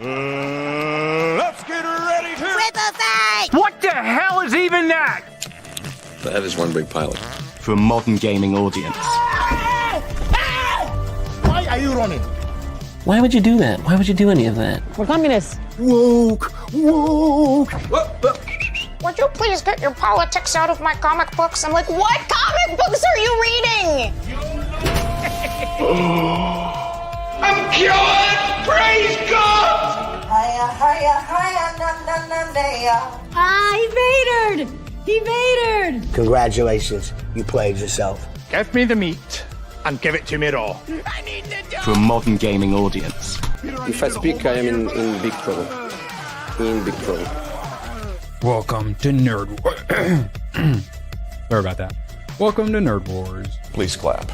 Let's get ready to... What the hell is even that? That is one big pilot. For a modern gaming audience. Why are you running? Why would you do that? Why would you do any of that? We're communists. Woke. Would you please get your politics out of my comic books? I'm like, what comic books are you reading? I'm cured! Praise God! He vatored! Congratulations, you played yourself. Give me the meat and give it to me raw. For a modern gaming audience. If I speak, I am in big trouble. In big trouble. Welcome to Nerd Wars. Sorry about that. Welcome to Nerd Wars. Please clap.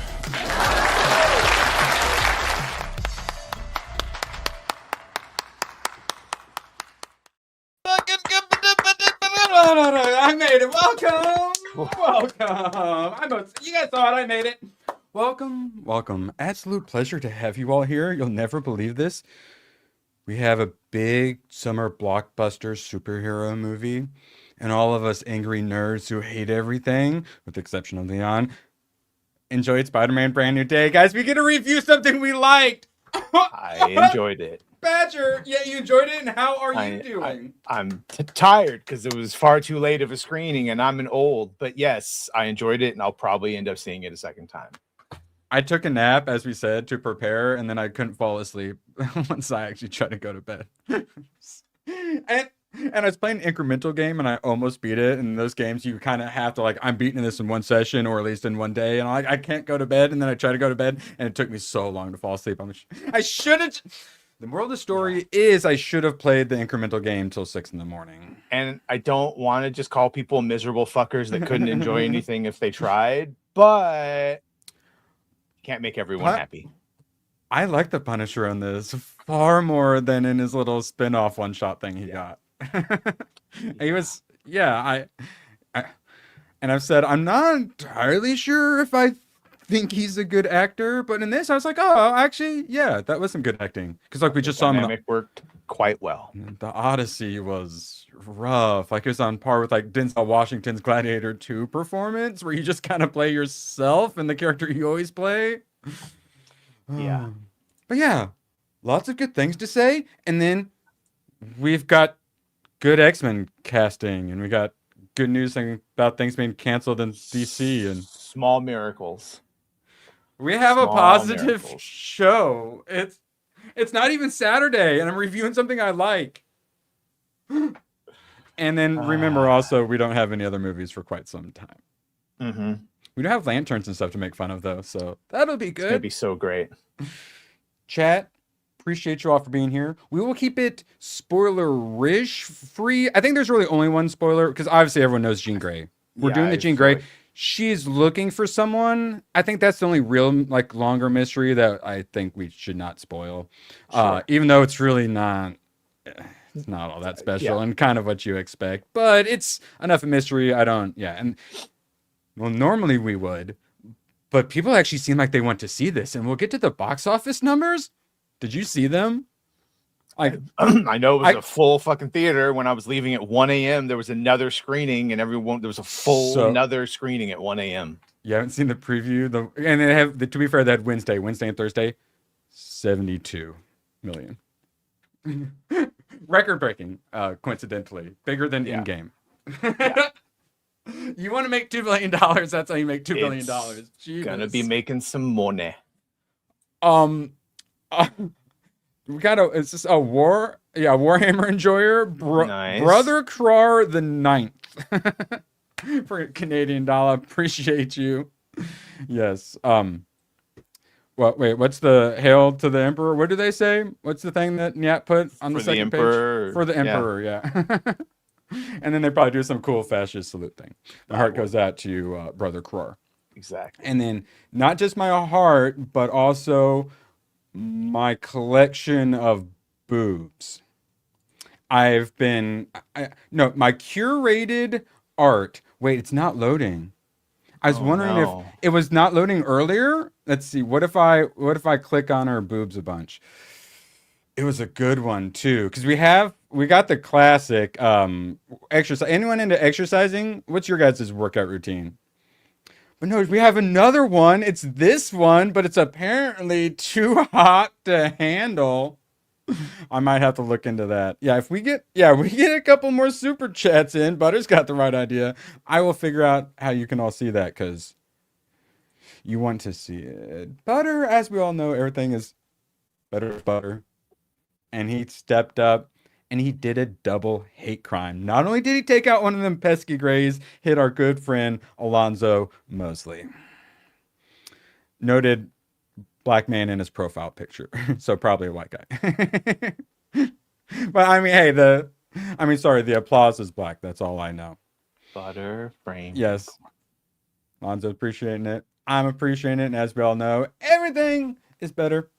I made it. Welcome. You guys thought I made it. Welcome. Absolute pleasure to have you all here. You'll never believe this. We have a big summer blockbuster superhero movie, and all of us angry nerds who hate everything, with the exception of Leon, enjoyed Spider-Man Brand New Day. Guys, we get to review something we liked. I enjoyed it. Badger, yeah, you enjoyed it, and how are you doing? I'm tired because it was far too late of a screening, and I'm an old. But yes, I enjoyed it, and I'll probably end up seeing it a second time. I took a nap, as we said, to prepare, and then I couldn't fall asleep once I actually tried to go to bed. and I was playing an incremental game, and I almost beat it. And in those games, you kind of have to, like, I'm beating this in one session, or at least in one day. And I can't go to bed, and then I try to go to bed, and it took me so long to fall asleep. I should have... The moral of the story is I should have played the incremental game till 6 a.m. And I don't want to just call people miserable fuckers that couldn't enjoy anything if they tried, but can't make everyone happy. I like the Punisher on this far more than in his little spin-off one-shot thing he got. He was, and I've said, I'm not entirely sure if I think he's a good actor, but in this I was like, oh, actually, yeah, that was some good acting, because like we just saw him. It worked quite well. The Odyssey was rough. Like it was on par with like Denzel Washington's Gladiator 2 performance, where you just kind of play yourself and the character you always play. Yeah, but yeah, lots of good things to say, and then we've got good X-Men casting, and we got good news about things being canceled in DC, and small miracles. We have a positive show. It's not even Saturday, and I'm reviewing something I like. And then remember also, we don't have any other movies for quite some time. Mm-hmm. We don't have lanterns and stuff to make fun of, though, so that'll be good. It's gonna be so great. Chat, appreciate you all for being here. We will keep it spoiler-ish free. I think there's really only one spoiler, because obviously everyone knows Jean Grey. We're doing the Jean Grey. She's looking for someone. I think that's the only real, like, longer mystery that I think we should not spoil. Sure. Even though it's really not, it's not all that special and kind of what you expect. But it's enough a mystery. And, well, normally we would. But people actually seem like they want to see this. And we'll get to the box office numbers. Did you see them? I know it was a full fucking theater. When I was leaving at 1 a.m., there was another screening, and there was a full another screening at 1 a.m. You haven't seen the preview, and they have, to be fair, they had Wednesday and Thursday, 72 million, record breaking. Coincidentally, bigger than Endgame. You want to make $2 billion? That's how you make $2 billion. Gonna be making some money. We got it's just a Warhammer enjoyer, nice. Brother Krar the Ninth for a Canadian dollar. Appreciate you. Yes. Well, wait. What's the hail to the emperor? What do they say? What's the thing that Nyat put on the second page? For the emperor, yeah. And then they probably do some cool fascist salute thing. My heart goes out to you, Brother Krar. Exactly. And then not just my heart, but also my collection of boobs. My curated art. Wait, it's not loading. I was wondering if it was not loading earlier. Let's see. What if I click on her boobs a bunch? It was a good one too, because we got the classic exercise. Anyone into exercising? What's your guys' workout routine? But no, we have another one. It's this one, but it's apparently too hot to handle. I might have to look into that. Yeah, we get a couple more super chats in. Butter's got the right idea. I will figure out how you can all see that because you want to see it. Butter, as we all know, everything is better with butter. And he stepped up and he did a double hate crime. Not only did he take out one of them pesky grays, hit our good friend Alonzo Mosley. Noted black man in his profile picture. So probably a white guy. But I mean, hey, the applause is black. That's all I know. Butter frame. Yes. Alonzo's appreciating it. I'm appreciating it. And as we all know, everything is better.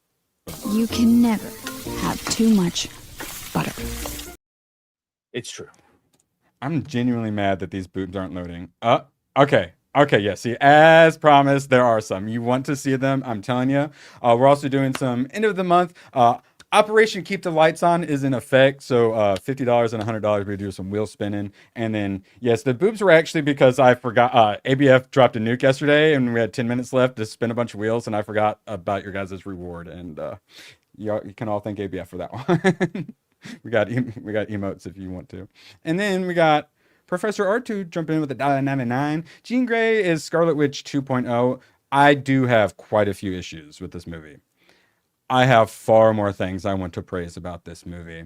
You can never have too much butter. It's true. I'm genuinely mad that these boobs aren't loading. Okay. Okay, yeah, see, as promised, there are some. You want to see them, I'm telling you. We're also doing some end of the month. Operation Keep the Lights On is in effect. So $50 and $100, we do some wheel spinning. And then, yes, the boobs were actually because I forgot. ABF dropped a nuke yesterday, and we had 10 minutes left to spin a bunch of wheels, and I forgot about your guys' reward. And you can all thank ABF for that one. we got emotes if you want to. And then we got Professor R2 jump in with $1.99. Jean Grey is Scarlet Witch 2.0. I do have quite a few issues with this movie. I have far more things I want to praise about this movie.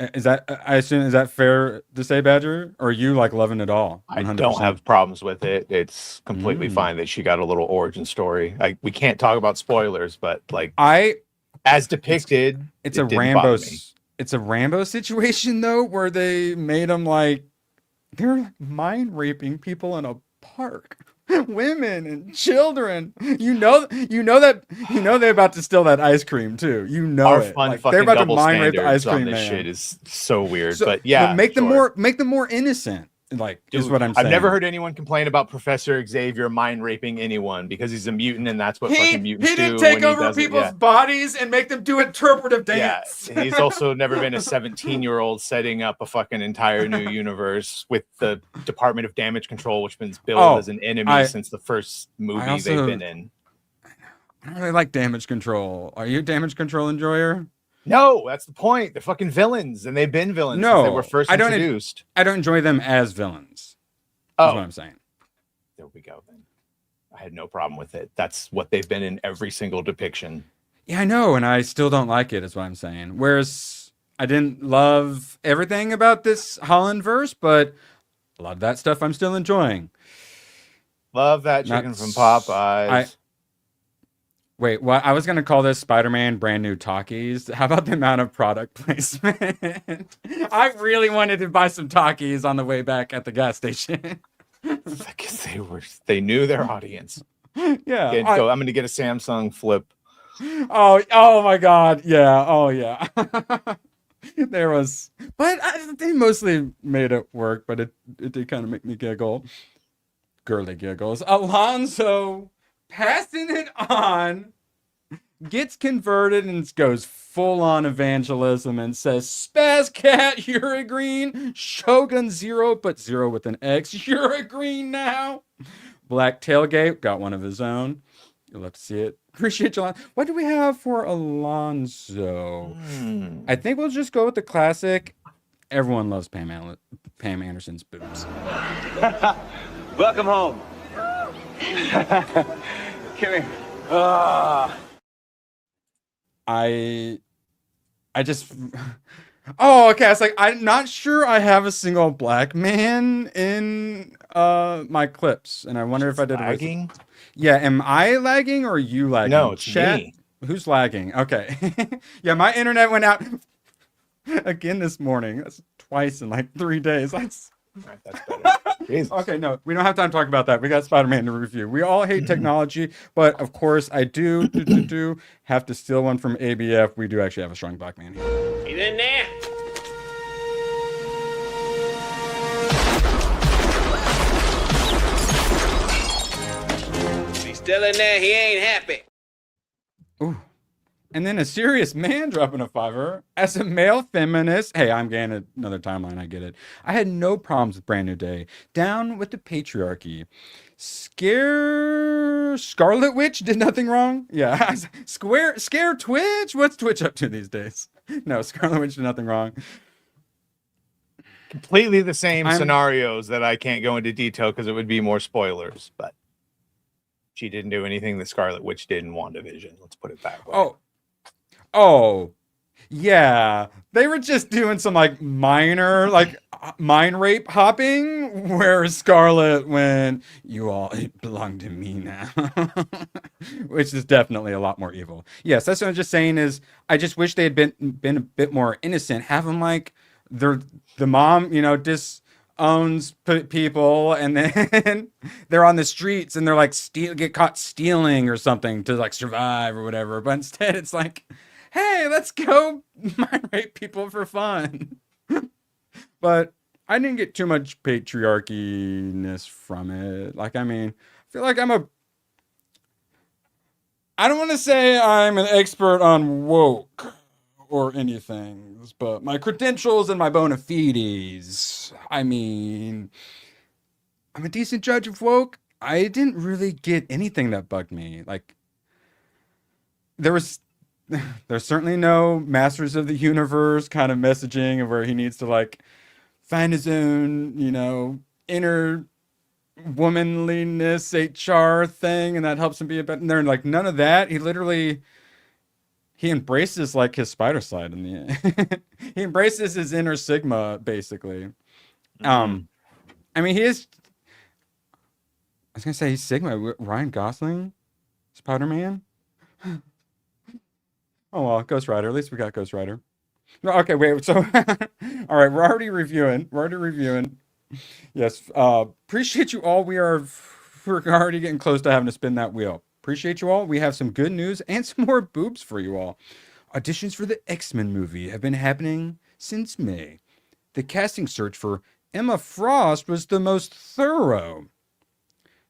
Is that fair to say, Badger? Or are you like loving it all? 100%? I don't have problems with it. It's completely fine that she got a little origin story. We can't talk about spoilers, but as depicted, it's a Rambo situation though, where they made them like they're mind raping people in a park. Women and children. You know they're about to steal that ice cream too. You know our it. Fun like, fucking they're about to double mind rape the ice standards cream on this man. shit is so weird. But yeah, make them more innocent. Like, dude, is what I'm saying. I've never heard anyone complain about Professor Xavier mind raping anyone because he's a mutant and that's what fucking mutants do. He didn't take over people's bodies and make them do interpretive dance. Yeah, he's also never been a 17-year-old setting up a fucking entire new universe with the Department of Damage Control, which has been billed as an enemy since the first movie they've been in. I don't really like Damage Control. Are you a Damage Control enjoyer? No, that's the point. They're fucking villains, and they've been villains since they were first introduced. I don't enjoy them as villains. That's what I'm saying. There we go, then. I had no problem with it. That's what they've been in every single depiction. Yeah, I know, and I still don't like it, is what I'm saying. Whereas I didn't love everything about this Holland verse, but a lot of that stuff I'm still enjoying. Love that chicken from Popeyes. Wait, what? I was going to call this Spider-Man brand new Takis. How about the amount of product placement? I really wanted to buy some Takis on the way back at the gas station. Because they knew their audience. Yeah. I'm going to get a Samsung Flip. Oh my God. Yeah. Oh yeah. They mostly made it work, but it did kind of make me giggle. Girly giggles. Alonzo passing it on, gets converted and goes full on evangelism and says, Spaz Cat, you're a green. Shogun Zero, but Zero with an X. You're a green now. Black Tailgate got one of his own. You'll have to see it. Appreciate you, Alonzo. What do we have for Alonzo? I think we'll just go with the classic. Everyone loves Pam Anderson's boobs. Welcome home. Come here. I just okay. I was like, I'm not sure I have a single black man in my clips, and I wonder if I did lagging. Yeah, am I lagging or are you lagging? No, it's me. Who's lagging? Okay. Yeah, my internet went out again this morning. That's twice in like 3 days. That's better. Okay, no, we don't have time to talk about that. We got Spider-Man to review. We all hate technology, but of course I do have to steal one from ABF. We do actually have a strong black man here. He's in there. He's still in there. He ain't happy. Ooh. And then a serious man dropping a fiver. As a male feminist, hey, I'm getting another timeline. I get it. I had no problems with Brand New Day. Down with the patriarchy. Scarlet Witch did nothing wrong. Yeah. Scare Twitch. What's Twitch up to these days? No, Scarlet Witch did nothing wrong. Completely the same scenarios that I can't go into detail because it would be more spoilers. But she didn't do anything that Scarlet Witch did in WandaVision. Let's put it that way. Oh, yeah. They were just doing some like minor, like mind rape hopping, where Scarlet went, "You all belong to me now," which is definitely a lot more evil. Yes, that's what I'm just saying. Is I just wish they had been a bit more innocent. Have them like the mom, disowns people, and then they're on the streets and they're like get caught stealing or something to like survive or whatever. But instead, it's like, hey, let's go mind rape people for fun. But I didn't get too much patriarchy-ness from it. Like, I mean, I feel like I don't want to say I'm an expert on woke or anything, but my credentials and my bona fides. I mean, I'm a decent judge of woke. I didn't really get anything that bugged me. Like, there's certainly no Masters of the Universe kind of messaging of where he needs to like find his own, inner womanliness HR thing, and that helps him be a better. And they're like none of that. He embraces like his spider side in the end. He embraces his inner Sigma, basically. I mean, he is. I was gonna say he's Sigma. Ryan Gosling, Spider-Man. Oh well, Ghost Rider. At least we got Ghost Rider. No, okay, wait. So, all right, we're already reviewing. Yes. Appreciate you all. We're already getting close to having to spin that wheel. Appreciate you all. We have some good news and some more boobs for you all. Auditions for the X-Men movie have been happening since May. The casting search for Emma Frost was the most thorough.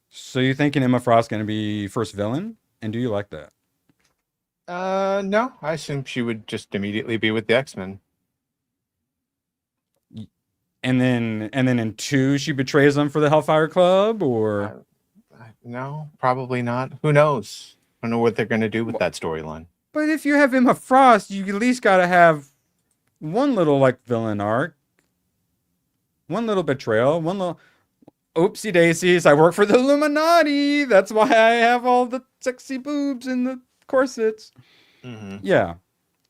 So you thinking Emma Frost going to be first villain? And do you like that? No. I assume she would just immediately be with the X-Men. And then in 2, she betrays them for the Hellfire Club, or... No, probably not. Who knows? I don't know what they're going to do with that storyline. But if you have Emma Frost, you at least got to have one little like villain arc, one little betrayal, one little oopsie daisies. I work for the Illuminati. That's why I have all the sexy boobs and the corsets. Mm-hmm. Yeah.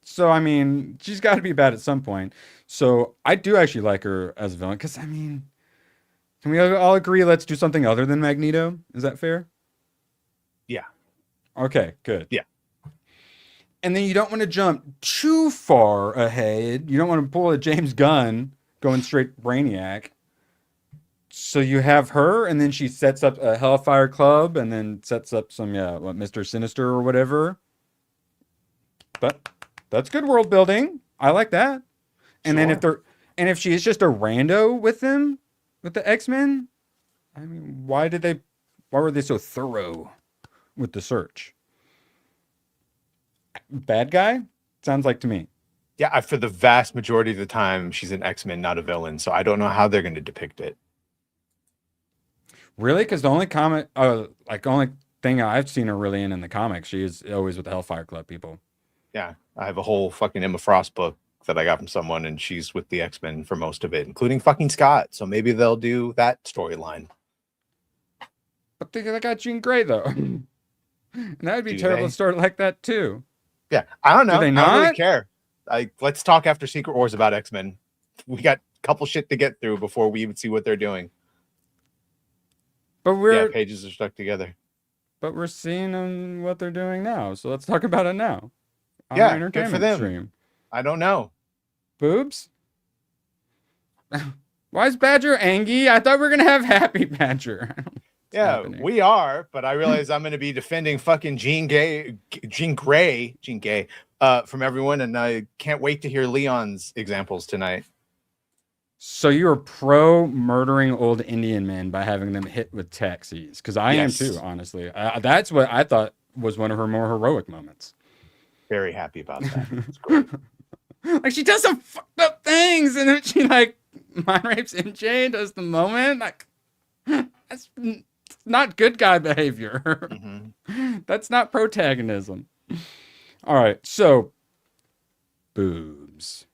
So I mean, she's got to be bad at some point. So I do actually like her as a villain because I mean. Can we all agree let's do something other than Magneto? Is that fair? Yeah. Okay, good. Yeah. And then you don't want to jump too far ahead. You don't want to pull a James Gunn going straight Brainiac. So you have her, and then she sets up a Hellfire Club, and then sets up some, Mr. Sinister or whatever. But that's good world building. I like that. And then if she's just a rando with them, with the X-Men, I mean, why were they so thorough with the search? Bad guy? Sounds like to me. Yeah, for the vast majority of the time, she's an X-Men, not a villain. So I don't know how they're going to depict it. Really? Because the only only thing I've seen her really in the comics, she is always with the Hellfire Club people. Yeah, I have a whole fucking Emma Frost book that I got from someone, and she's with the X-Men for most of it, including fucking Scott. So maybe they'll do that storyline. But they got Jean Grey though, and that would be terrible to start like that too. Yeah, I don't know. Do they not? I don't really care. Let's talk after Secret Wars about X-Men. We got a couple shit to get through before we even see what they're doing. But pages are stuck together. But we're seeing what they're doing now, so let's talk about it now. Yeah, good for them. Stream. I don't know. Boobs? Why is Badger angry? I thought we were gonna have Happy Badger. Yeah, we are, but I realize I'm gonna be defending fucking Jean Grey from everyone, and I can't wait to hear Leon's examples tonight. So you're pro murdering old Indian men by having them hit with taxis? Because I am too, honestly. That's what I thought was one of her more heroic moments. Very happy about that. It's great. Like she does some fucked up things, and then she like mind rapes MJ and does the moment. Like that's not good guy behavior. Mm-hmm. That's not protagonism. All right, so boobs.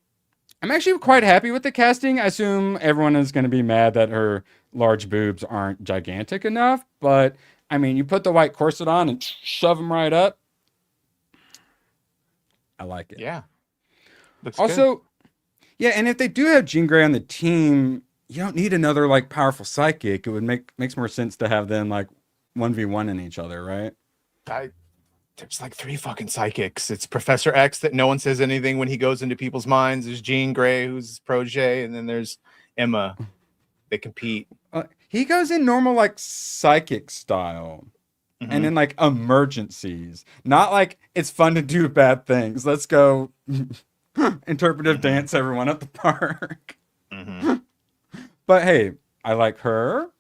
I'm actually quite happy with the casting. I assume everyone is going to be mad that her large boobs aren't gigantic enough, but I mean, you put the white corset on and shove them right up. I like it. Yeah. Looks Also, good. yeah, and if they do have Jean Grey on the team, you don't need another like powerful psychic. It would makes more sense to have them like 1v1 in each other, right? There's like 3 fucking psychics. It's Professor X that no one says anything when he goes into people's minds. There's Jean Grey, who's his protege, and then there's Emma. They compete. He goes in normal like psychic style. Mm-hmm. And in like emergencies, not like it's fun to do bad things. Let's go interpretive dance everyone at the park. Mm-hmm. But hey, I like her.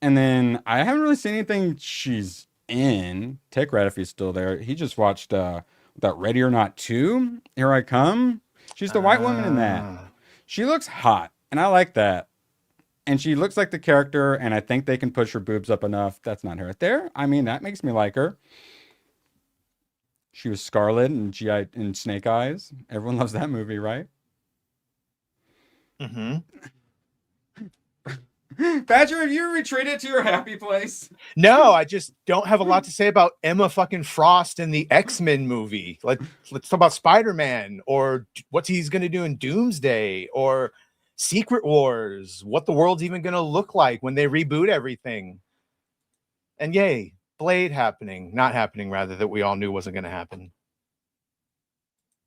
And then I haven't really seen anything she's in. Take Red if he's still there. He just watched that Ready or Not 2. Here I Come. She's the white woman in that. She looks hot, and I like that. And she looks like the character, and I think they can push her boobs up enough. That's not her right there. I mean, that makes me like her. She was Scarlet in GI in Snake Eyes. Everyone loves that movie, right? Mm-hmm. Badger, have you retreated to your happy place? No, I just don't have a lot to say about Emma fucking Frost in the X-Men movie. Let's talk about Spider-Man, or what he's gonna do in Doomsday, or Secret Wars, what the world's even going to look like when they reboot everything. And yay, Blade not happening rather, that we all knew wasn't going to happen.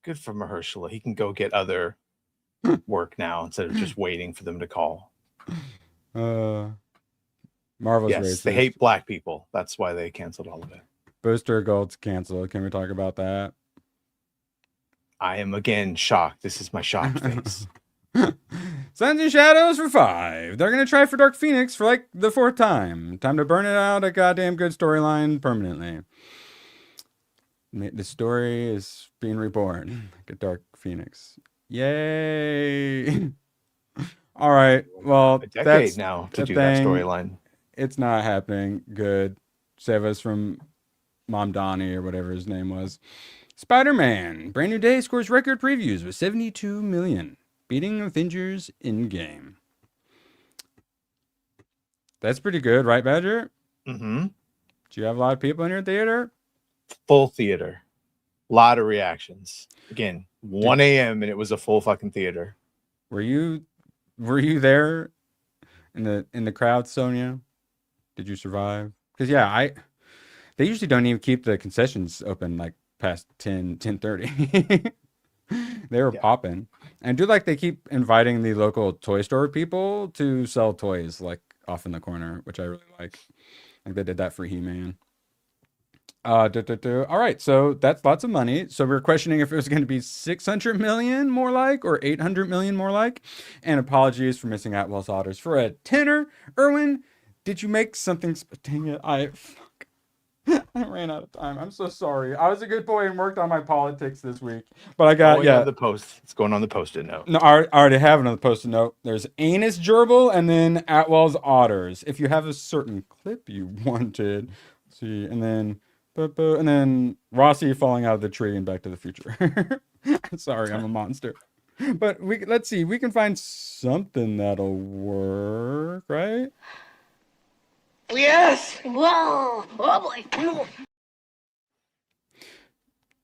Good for Mahershala. He can go get other work now instead of just waiting for them to call. Marvel's yes, racist. They hate black people. That's why they canceled all of it. Booster Gold's canceled. Can we talk about that? I am again shocked. This is my shocked face. Suns and Shadows for 5. They're gonna try for Dark Phoenix for like the 4th time. Time to burn it out. A goddamn good storyline permanently. The story is being reborn like a Dark Phoenix. Yay! All right. Well, A decade that's now to the do that thing. storyline. It's not happening. Good. Save us from Mom Donnie or whatever his name was. Spider-Man. Brand New Day scores record previews with 72 million. Beating Avengers Endgame. That's pretty good, right, Badger? Mm-hmm. Do you have a lot of people in your theater? Full theater. A lot of reactions. Again, 1 a.m. and it was a full fucking theater. Were you there in the crowd, Sonia? Did you survive? Because they usually don't even keep the concessions open like past 10:30. They were popping. And I do like they keep inviting the local toy store people to sell toys like off in the corner, which I really like. Like they did that for He-Man. All right, so that's lots of money. So we're questioning if it was going to be 600 million more like, or 800 million more like. And apologies for missing Atwell's orders for a tenner. Erwin, did you make something? Dang it, I ran out of time. I'm so sorry. I was a good boy and worked on my politics this week, but I got the post. It's going on the post-it note. No, I already have another post-it note. There's anus gerbil and then Atwell's otters. If you have a certain clip you wanted, let's see, and then Rossi falling out of the tree in Back to the Future. Sorry, I'm a monster. But let's see. We can find something that'll work, right? Yes! Whoa! Oh boy!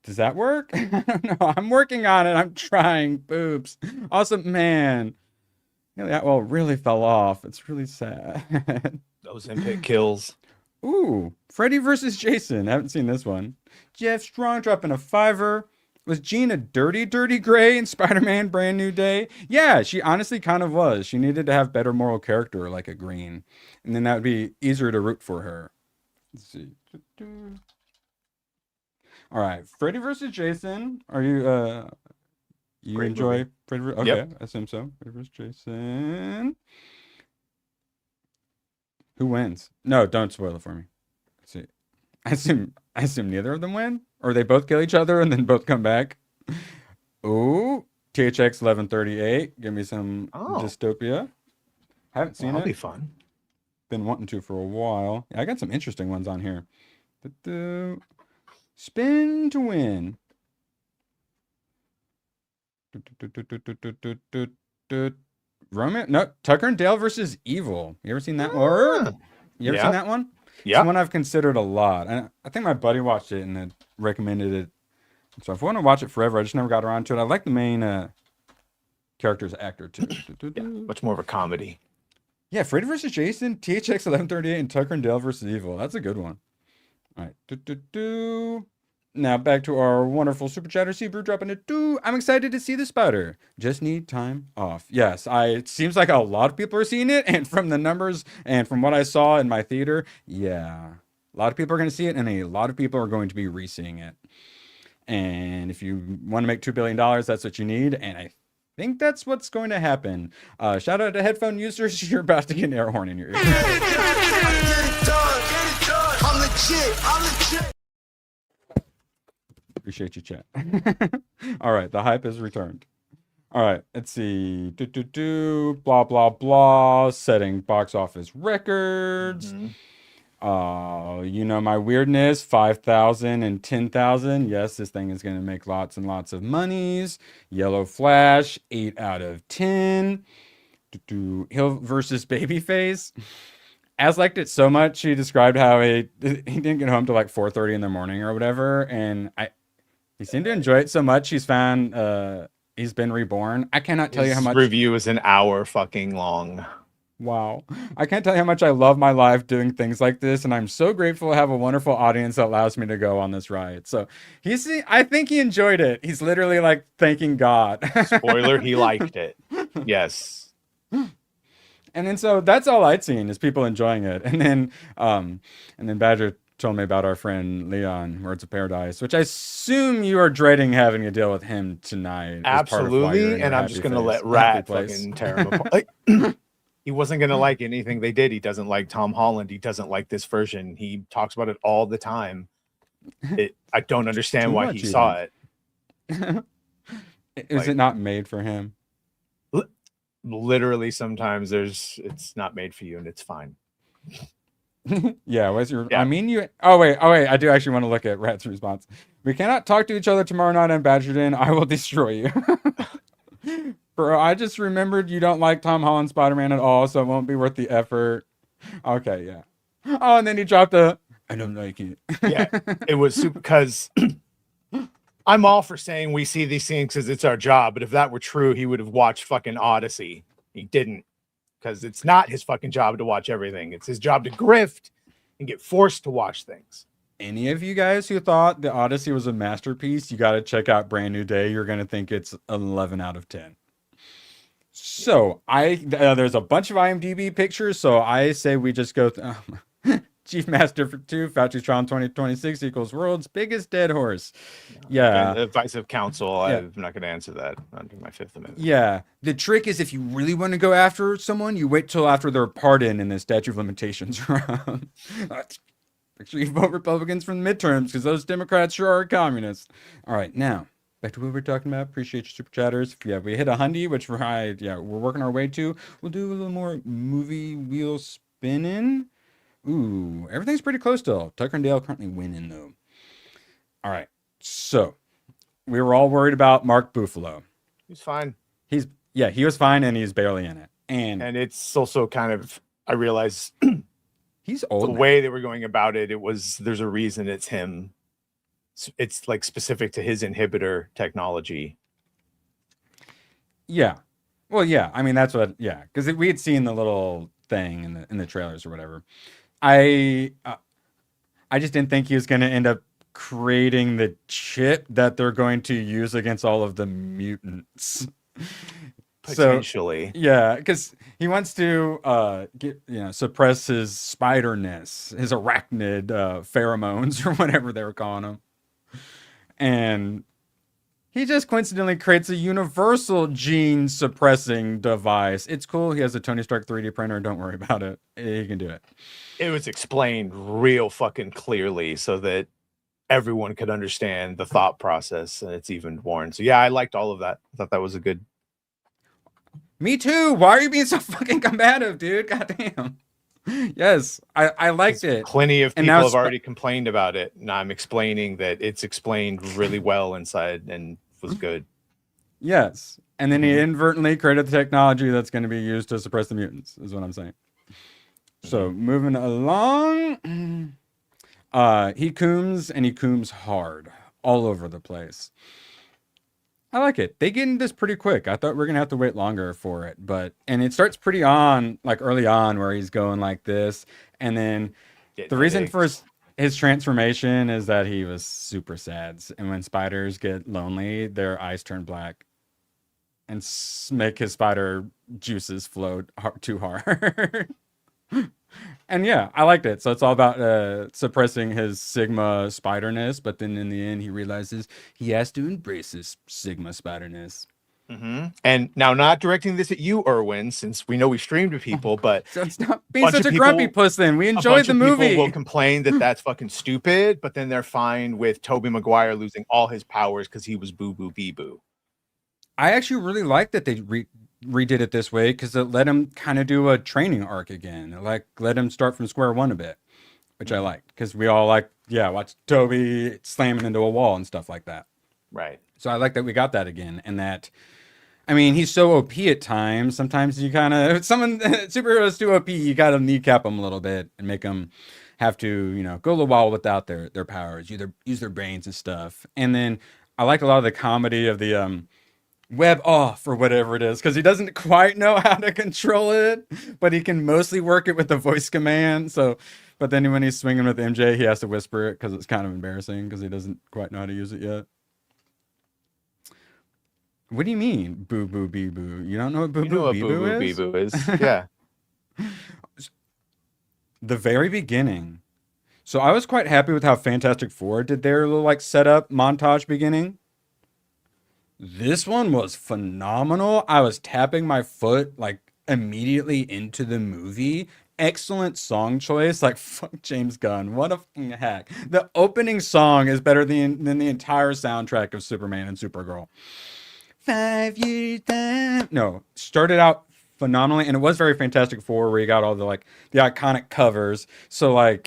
Does that work? I don't know. I'm working on it. I'm trying. Boobs. Also, man, Atwell really fell off. It's really sad. Those Ozempic kills. Ooh, Freddy versus Jason. I haven't seen this one. Jeff Strong dropping a $5. Was Jean a dirty gray in Spider-Man Brand New Day? Yeah, she honestly kind of was. She needed to have better moral character like a Green. And then that would be easier to root for her. Let's see. All right, Freddy versus Jason. Are you you Great enjoy movie. Freddy? Okay, Yep. I assume so. Freddy versus Jason. Who wins? No, don't spoil it for me. Let's see. I assume neither of them win, or they both kill each other and then both come back. Ooh, THX 1138. Give me some dystopia. Haven't seen That'll it. be fun. Been wanting to for a while. Yeah, I got some interesting ones on here. Spin to win. Romance? No, Tucker and Dale versus Evil. You ever seen that one? You ever seen that one? Yeah. It's one I've considered a lot. I think my buddy watched it and had recommended it. So I've wanted to watch it forever. I just never got around to it. I like the main character's actor too. Yeah, much more of a comedy. Yeah, Freddy versus Jason, THX 1138, and Tucker and Dale versus Evil. That's a good one. All right. Now back to our wonderful super chatter. Brew dropping a 2. I'm excited to see the spider. Just need time off. Yes, it seems like a lot of people are seeing it, and from the numbers and from what I saw in my theater, yeah, a lot of people are going to see it, and a lot of people are going to be re-seeing it. And if you want to make $2 billion, that's what you need. And I think that's what's going to happen. Shout out to headphone users. You're about to get an air horn in your ear. Appreciate you, chat. All right, the hype has returned. All right, let's see. Blah, blah, blah. Setting box office records. You know my weirdness, 5,000 and 10,000. Yes, this thing is going to make lots and lots of monies. Yellow Flash, 8 out of 10. Hill versus Babyface. Az liked it so much, he described how he didn't get home till like 4:30 in the morning or whatever, and he seemed to enjoy it so much. He's found he's been reborn. I cannot tell you how much. Review is an hour fucking long. Wow. I can't tell you how much I love my life doing things like this, and I'm so grateful to have a wonderful audience that allows me to go on this ride. So I think he enjoyed it. He's literally like thanking God. Spoiler, he liked it. Yes. And then so that's all I'd seen is people enjoying it. And then Badger told me about our friend Leon, Words of Paradise, which I assume you are dreading having to deal with him tonight. Absolutely. And I'm just gonna let Rat fucking tear him apart. Like, he wasn't gonna like anything they did. He doesn't like Tom Holland. He doesn't like this version. He talks about it all the time. I don't understand why he saw it. Is it not made for him? Literally, sometimes it's not made for you, and it's fine. Yeah, what's your? Yeah. I mean, you. Oh wait. I do actually want to look at Rat's response. We cannot talk to each other tomorrow night on Badgerton. I will destroy you. Bro, I just remembered you don't like Tom Holland Spider-Man at all, so it won't be worth the effort. Okay, yeah. Oh, and then he dropped I don't like it. Yeah, it was super because I'm all for saying we see these things because it's our job, but if that were true, he would have watched fucking Odyssey. He didn't, because it's not his fucking job to watch everything. It's his job to grift and get forced to watch things. Any of you guys who thought the Odyssey was a masterpiece, you got to check out Brand New Day. You're going to think it's an 11 out of 10. So there's a bunch of IMDb pictures, so I say we just go Chief Master for 2, Fauci's Trial 2026 equals world's biggest dead horse. Yeah. Advice of counsel. Yeah. I'm not going to answer that under my Fifth Amendment. Yeah. The trick is if you really want to go after someone, you wait till after their pardon and the statute of limitations around. Make sure you vote Republicans from the midterms because those Democrats sure are communists. All right. Now, back to what we're talking about. Appreciate your super chatters. Yeah, we hit 100, which we're working our way to. We'll do a little more movie wheel spinning. Ooh, everything's pretty close still. Tucker and Dale currently winning, though. All right. So, we were all worried about Mark Buffalo. He's fine. He was fine, and he's barely in it. And it's also kind of, I realize he's old. The way they were going about it, there's a reason it's him. It's like specific to his inhibitor technology. Yeah. Well, yeah. I mean, that's what, yeah. Because we had seen the little thing in the trailers or whatever. I just didn't think he was going to end up creating the chip that they're going to use against all of the mutants. Potentially. So, yeah, because he wants to suppress his spiderness, his arachnid pheromones or whatever they were calling them. And he just coincidentally creates a universal gene suppressing device. It's cool. He has a Tony Stark 3D printer. Don't worry about it. He can do it. It was explained real fucking clearly so that everyone could understand the thought process, and it's even worn. So yeah, I liked all of that. I thought that was a good. Me too. Why are you being so fucking combative, dude? Goddamn. Yes, I liked it. Plenty of And people now have already complained about it, and I'm explaining that it's explained really well inside and was good. Yes, and then he inadvertently created the technology that's going to be used to suppress the mutants, is what I'm saying. So moving along, he cooms hard all over the place. I like it. They get into this pretty quick. I thought we were gonna have to wait longer for it, and it starts pretty early on, where he's going like this, and then the reason for his transformation is that he was super sad, and when spiders get lonely, their eyes turn black, and make his spider juices flow too hard. And yeah, I liked it. So it's all about suppressing his Sigma spiderness, but then in the end, he realizes he has to embrace his Sigma spiderness. And now, not directing this at you, Erwin, since we know we streamed to people, but so stop being such a grumpy puss. Then we enjoyed the movie. People will complain that that's fucking stupid, but then they're fine with Tobey Maguire losing all his powers because he was boo boo bee boo. I actually really liked that they redid it this way because it let him kind of do a training arc again. It let him start from square one a bit, which I liked because we all watch Toby slamming into a wall and stuff like that. Right. So I like that we got that again, and that, I mean, he's so OP at times. Sometimes you kind of superheroes too OP. You got to kneecap them a little bit and make them have to go a little while without their powers, use their brains and stuff. And then I liked a lot of the comedy of the web off or whatever it is, because he doesn't quite know how to control it, but he can mostly work it with the voice command. So, but then when he's swinging with MJ, he has to whisper it because it's kind of embarrassing because he doesn't quite know how to use it yet. What do you mean, boo boo bee boo? You don't know what boo boo bee boo is? Yeah. The very beginning. So I was quite happy with how Fantastic Four did their little setup montage beginning. This one was phenomenal. I was tapping my foot immediately into the movie. Excellent song choice. Fuck James Gunn. What a fucking hack. The opening song is better than the entire soundtrack of Superman and Supergirl. 5 years time. No, started out phenomenally, and it was very Fantastic Four where you got all the the iconic covers. So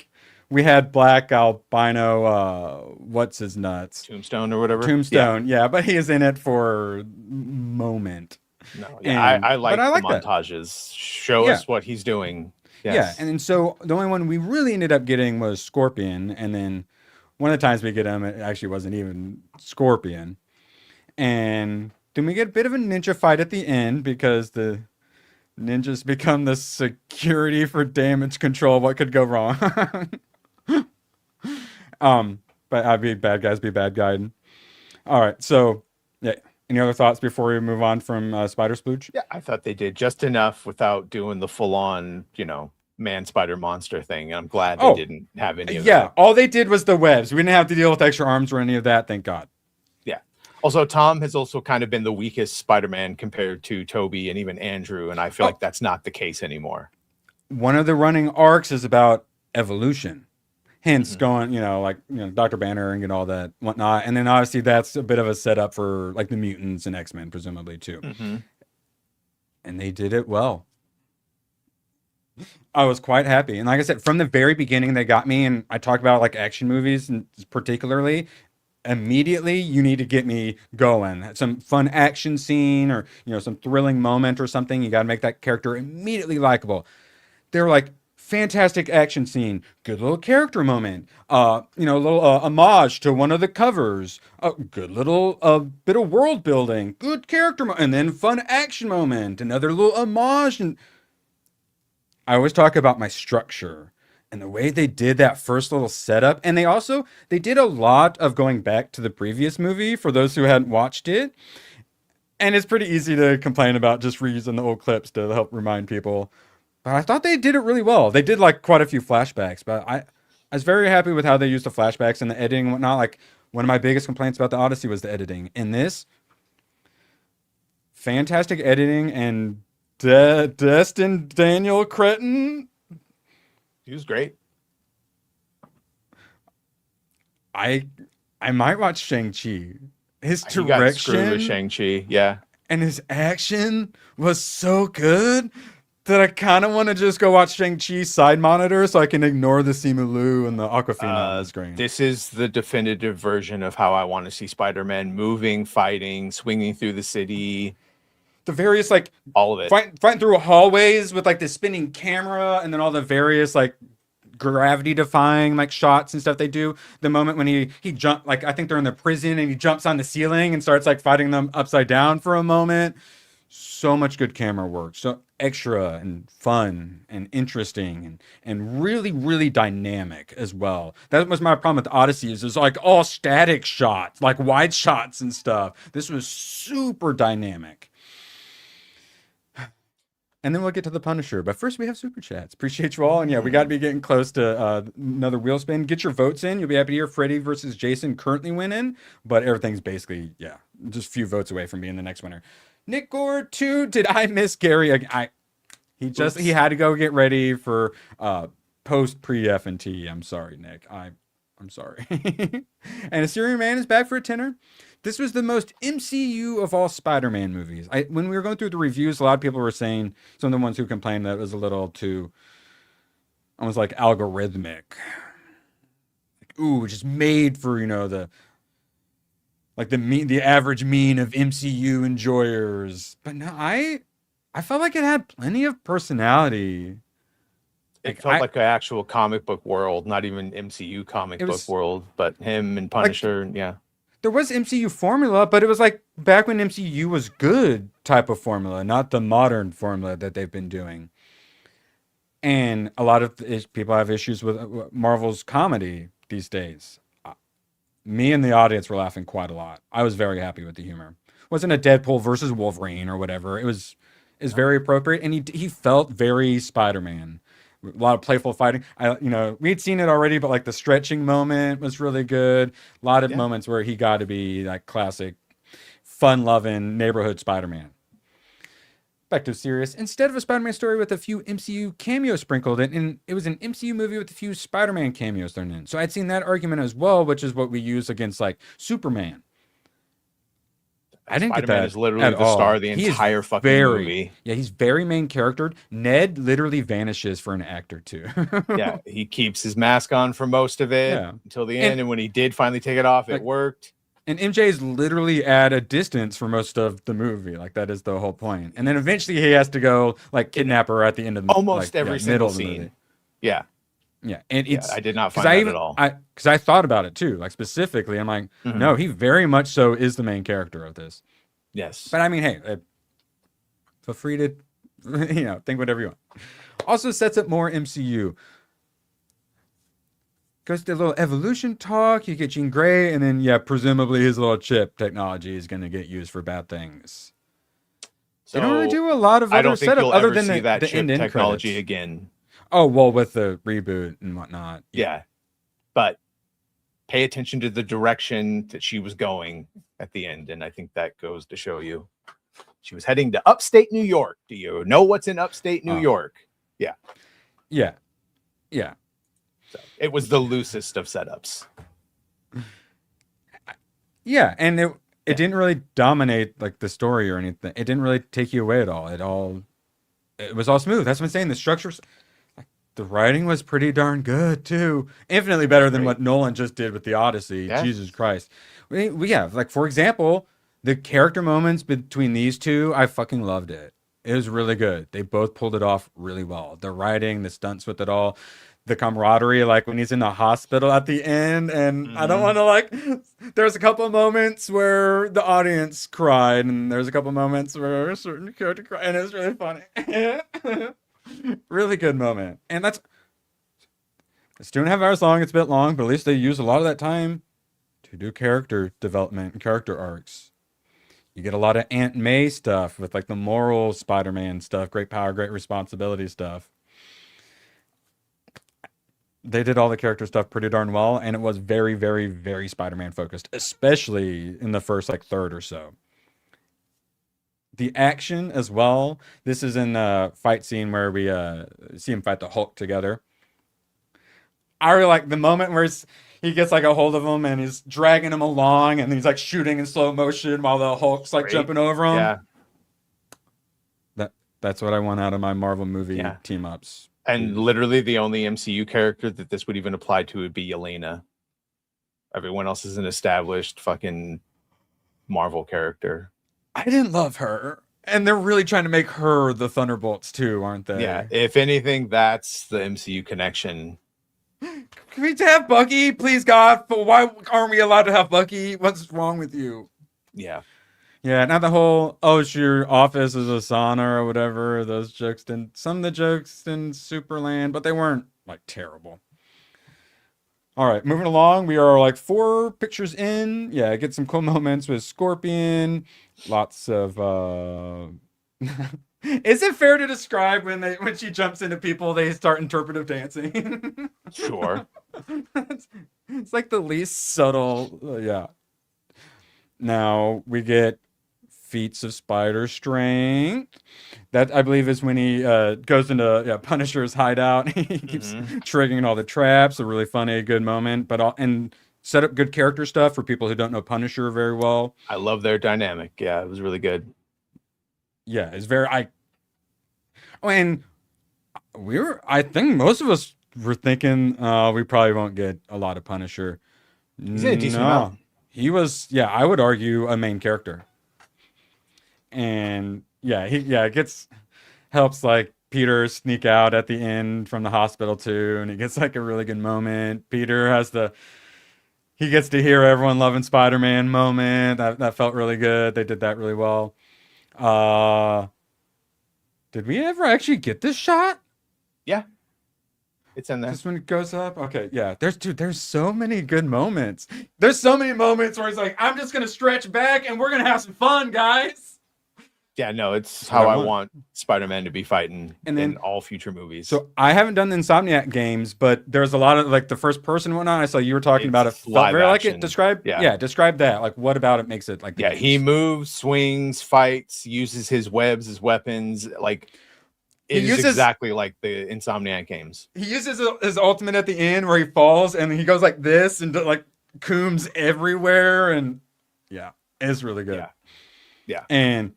we had Black Albino, what's his nuts? Tombstone or whatever. Tombstone, yeah, but he is in it for a moment. No, yeah, I like the montages. Show us what he's doing. Yes. Yeah, and so the only one we really ended up getting was Scorpion, and then one of the times we get him, it actually wasn't even Scorpion. And then we get a bit of a ninja fight at the end because the ninjas become the security for damage control. What could go wrong? But I'd be bad guys, be bad guy. All right, so yeah. Any other thoughts before we move on from Spider Splooge? Yeah, I thought they did just enough without doing the full-on, man spider monster thing. I'm glad they didn't have any of that. Yeah, all they did was the webs. We didn't have to deal with extra arms or any of that, thank God. Yeah. Also, Tom has also kind of been the weakest Spider-Man compared to Toby and even Andrew, and I feel like that's not the case anymore. One of the running arcs is about evolution. Hence going, Dr. Banner and all that whatnot. And then obviously that's a bit of a setup for the mutants and X-Men, presumably too. And they did it well. I was quite happy. And like I said, from the very beginning, they got me. And I talk about action movies and particularly, immediately you need to get me going. Some fun action scene or, some thrilling moment or something. You got to make that character immediately likable. They're fantastic action scene, good little character moment, a little homage to one of the covers, a good little bit of world building, good character and then fun action moment, another little homage. And I always talk about my structure and the way they did that first little setup. And they did a lot of going back to the previous movie for those who hadn't watched it. And it's pretty easy to complain about just reusing the old clips to help remind people. But I thought they did it really well. They did quite a few flashbacks, but I was very happy with how they used the flashbacks and the editing and whatnot. One of my biggest complaints about the Odyssey was the editing. In this, fantastic editing, and Destin Daniel Cretton. He was great. I might watch Shang-Chi. His He got screwed with direction Shang-Chi. Yeah. and his action was so good that I kind of want to just go watch Shang-Chi side monitor so I can ignore the Simu Liu and the Aquafina on the screen. This is the definitive version of how I want to see Spider-Man moving, fighting, swinging through the city. The various like all of it, fighting through hallways with like the spinning camera, and then all the various like gravity defying like shots and stuff they do. The moment when he jumped, like I think they're in the prison and he jumps on the ceiling and starts like fighting them upside down for a moment. So much good camera work, so extra and fun and interesting and really, really dynamic as well. That was my problem with Odyssey, is like all static shots, like wide shots and stuff. This was super dynamic. And then we'll get to the Punisher. But first we have Super Chats. Appreciate you all. And yeah, we got to be getting close to another wheel spin. Get your votes in. You'll be happy to hear Freddy versus Jason currently winning. But everything's basically, yeah, just a few votes away from being the next winner. Nick Gore 2, did I miss Gary? He had to go get ready for post pre-FNT. I'm sorry, Nick. I'm sorry. And Assyrian Man is back for a tenner. This was the most MCU of all Spider-Man movies. When we were going through the reviews, a lot of people were saying, some of the ones who complained that it was a little too, almost like algorithmic. Like, ooh, just made for, the average mean of MCU enjoyers. But no, I felt like it had plenty of personality. It felt like an actual comic book world, not even MCU comic book world, but him and Punisher, yeah. There was MCU formula, but it was like back when MCU was good type of formula, not the modern formula that they've been doing. And a lot of people have issues with Marvel's comedy these days. Me and the audience were laughing quite a lot. I was very happy with the humor. It wasn't a Deadpool versus Wolverine or whatever. It was very appropriate, and he felt very Spider-Man. A lot of playful fighting. We'd seen it already, but like the stretching moment was really good. A lot of moments where he got to be like classic, fun-loving neighborhood Spider-Man. Back to serious. Instead of a Spider-Man story with a few MCU cameos sprinkled in, and it was an MCU movie with a few Spider-Man cameos thrown in. So I'd seen that argument as well, which is what we use against like Superman. I didn't get that. Is literally the star of the entire fucking movie. Yeah, he's very main charactered. Ned literally vanishes for an act or two. Yeah, he keeps his mask on for most of it until the end, and when he did finally take it off, it worked. And MJ is literally at a distance for most of the movie. Like that is the whole point. And then eventually he has to go like kidnap her at the end of the almost every single scene. Yeah. Yeah, and I did not find that at all. Because I thought about it too, like specifically. I'm like, no, he very much so is the main character of this. Yes, but I mean, hey, feel free to, think whatever you want. Also sets up more MCU. Goes to a little evolution talk. You get Jean Grey, and then presumably his little chip technology is going to get used for bad things. So they don't really do a lot of other setup other than that the chip end technology credits. Again. Oh, well, with the reboot and whatnot. Yeah. But pay attention to the direction that she was going at the end. And I think that goes to show you. She was heading to upstate New York. Do you know what's in upstate New York? Yeah. Yeah. Yeah. So it was the loosest of setups. Yeah. And it didn't really dominate like the story or anything. It didn't really take you away at all. It was all smooth. That's what I'm saying. The structures... The writing was pretty darn good too. Infinitely better than what Nolan just did with the Odyssey. Yeah. Jesus Christ. We have, like, for example, the character moments between these two, I fucking loved it. It was really good. They both pulled it off really well. The writing, the stunts with it all, the camaraderie, like when he's in the hospital at the end. And I don't want to there's a couple of moments where the audience cried, and there's a couple of moments where a certain character cried, and it was really funny. Really good moment. And it's 2.5 hours long. It's a bit long, but at least they use a lot of that time to do character development and character arcs. You get a lot of Aunt May stuff with like the moral Spider-Man stuff, great power, great responsibility stuff. They did all the character stuff pretty darn well, and it was very, very, very Spider-Man focused, especially in the first like third or so. The action as well. This is in the fight scene where we see him fight the Hulk together. I really like the moment where he gets like a hold of him and he's dragging him along, and he's like shooting in slow motion while the Hulk's like jumping over him. Yeah. That's what I want out of my Marvel movie team ups. And literally the only MCU character that this would even apply to would be Yelena. Everyone else is an established fucking Marvel character. I didn't love her. And they're really trying to make her the Thunderbolts too, aren't they? Yeah. If anything, that's the MCU connection. Can we have Bucky, please, God? But why aren't we allowed to have Bucky? What's wrong with you? Yeah. Yeah, not the whole, oh, it's your office is a sauna or whatever. Those jokes didn't, some of the jokes in Superland, but they weren't like terrible. All right, moving along. We are like 4 pictures in. Yeah, get some cool moments with Scorpion. Lots of, is it fair to describe when she jumps into people, they start interpretive dancing? Sure. It's like the least subtle, yeah. Now we get feats of spider strength. That I believe is when he goes into Punisher's hideout. He keeps triggering all the traps. A really funny, good moment, but and set up good character stuff for people who don't know Punisher very well. I love their dynamic. Yeah, it was really good. Yeah, it's very. And I think most of us were thinking we probably won't get a lot of Punisher. He's in a decent amount. He was, I would argue, a main character. And it helps like Peter sneak out at the end from the hospital too, and he gets like a really good moment. Peter he gets to hear everyone loving Spider-Man moment. That felt really good. They did that really well. Did we ever actually get this shot? Yeah. It's in there. Just when it goes up? Okay, yeah. There's so many good moments. There's so many moments where he's like, I'm just going to stretch back and we're going to have some fun, guys. Yeah, no, it's how I want Spider-Man to be fighting in all future movies. So I haven't done the Insomniac games, but there's a lot of like the first person one on. I saw you were talking about it. Felt very like it. Describe that. Like what about it makes it like the he moves, swings, fights, uses his webs as weapons. Like it is exactly like the Insomniac games. He uses his ultimate at the end where he falls and he goes like this and like cooms everywhere, and it's really good. Yeah. And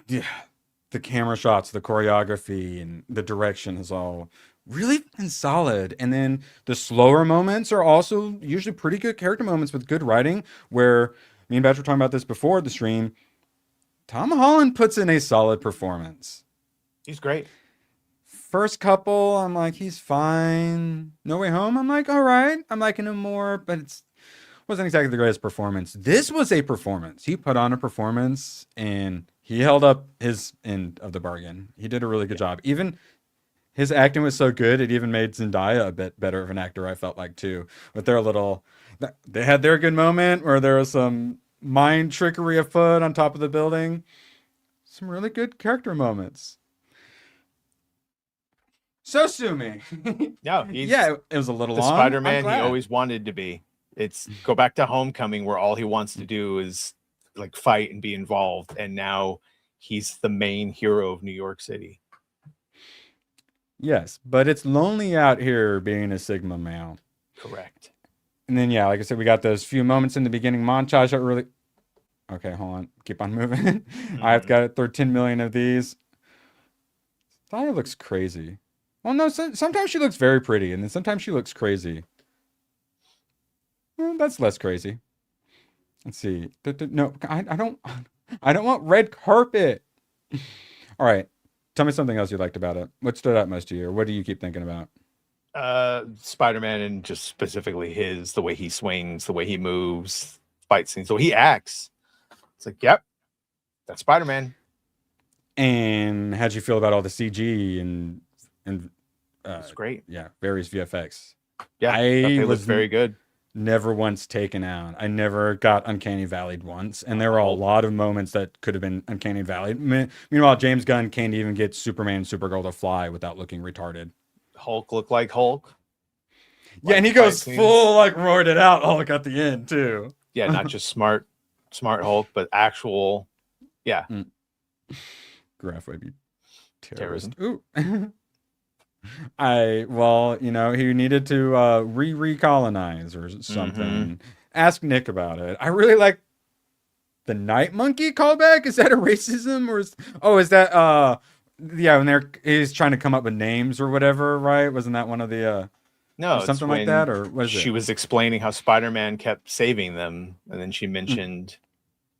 the camera shots, the choreography, and the direction is all really been solid. And then the slower moments are also usually pretty good character moments with good writing, where me and Batch were talking about this before the stream. Tom Holland puts in a solid performance. He's great. First couple, I'm like, he's fine. No Way Home, I'm like, all right. I'm liking him more, but it wasn't exactly the greatest performance. This was a performance. He put on a performance, and he held up his end of the bargain. He did a really good job. Even his acting was so good, it even made Zendaya a bit better of an actor, I felt like, too. With they had their good moment where there was some mind trickery afoot on top of the building. Some really good character moments. So sue me. No, it was a little the long. Spider-Man he always wanted to be. It's go back to Homecoming where all he wants to do is like fight and be involved, and now he's the main hero of New York City. Yes, but it's lonely out here being a Sigma male. Correct. And then like I said, we got those few moments in the beginning montage that really. Okay, hold on. Keep on moving. I've got 13 million of these. Zaya looks crazy. Well, no, sometimes she looks very pretty, and then sometimes she looks crazy. Well, that's less crazy. Let's see. No, I don't want red carpet. All right. Tell me something else you liked about it. What stood out most to you? Or what do you keep thinking about? Spider-Man, and just specifically the way he swings, the way he moves, fight scenes, the way he acts. It's like, yep, that's Spider-Man. And how'd you feel about all the CG and it's great. Yeah, various VFX. Yeah, it was very good. Never once taken out. I never got Uncanny Valleyed once, and there were a lot of moments that could have been Uncanny Valleyed. Meanwhile, James Gunn can't even get Superman and Supergirl to fly without looking retarded. Hulk looked like Hulk. Yeah, and he goes full like roared it out Hulk at the end too. Yeah, not just smart Hulk, but actual. Yeah. Graph would be terrorism. Ooh. Well, he needed to recolonize or something. Ask Nick about it. I really like the Night Monkey callback. Is that a racism or is that when he's trying to come up with names or whatever, right? Wasn't that one of the No, or something like that, or was she it? was explaining how Spider-Man kept saving them, and then she mentioned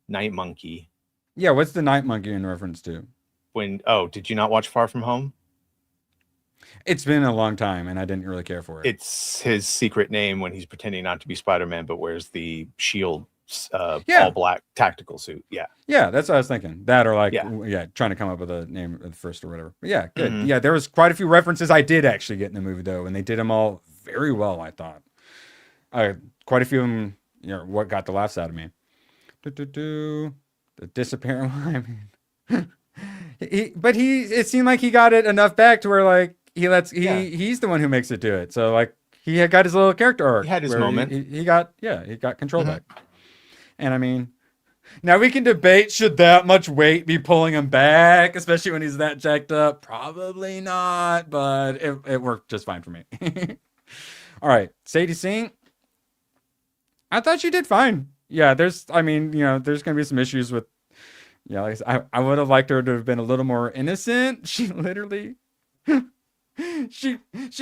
Night Monkey. Yeah, what's the Night Monkey in reference to? Did you not watch Far From Home? It's been a long time, and I didn't really care for it. It's his secret name when he's pretending not to be Spider-Man, but wears the shield, all black tactical suit. Yeah, that's what I was thinking. That or trying to come up with a name at first or whatever. But yeah, good. Yeah, there was quite a few references I did actually get in the movie though, and they did them all very well. I thought. Quite a few of them. What got the laughs out of me? The disappearing. I mean, it seemed like he got it enough back to where like he's the one who makes it do it. So like he had got his little character arc. He had his moment. He got control back. And I mean, now we can debate should that much weight be pulling him back, especially when he's that jacked up. Probably not, but it worked just fine for me. All right, Sadie Sink. I thought she did fine. Yeah, there's gonna be some issues with. Yeah, like I would have liked her to have been a little more innocent. She literally, she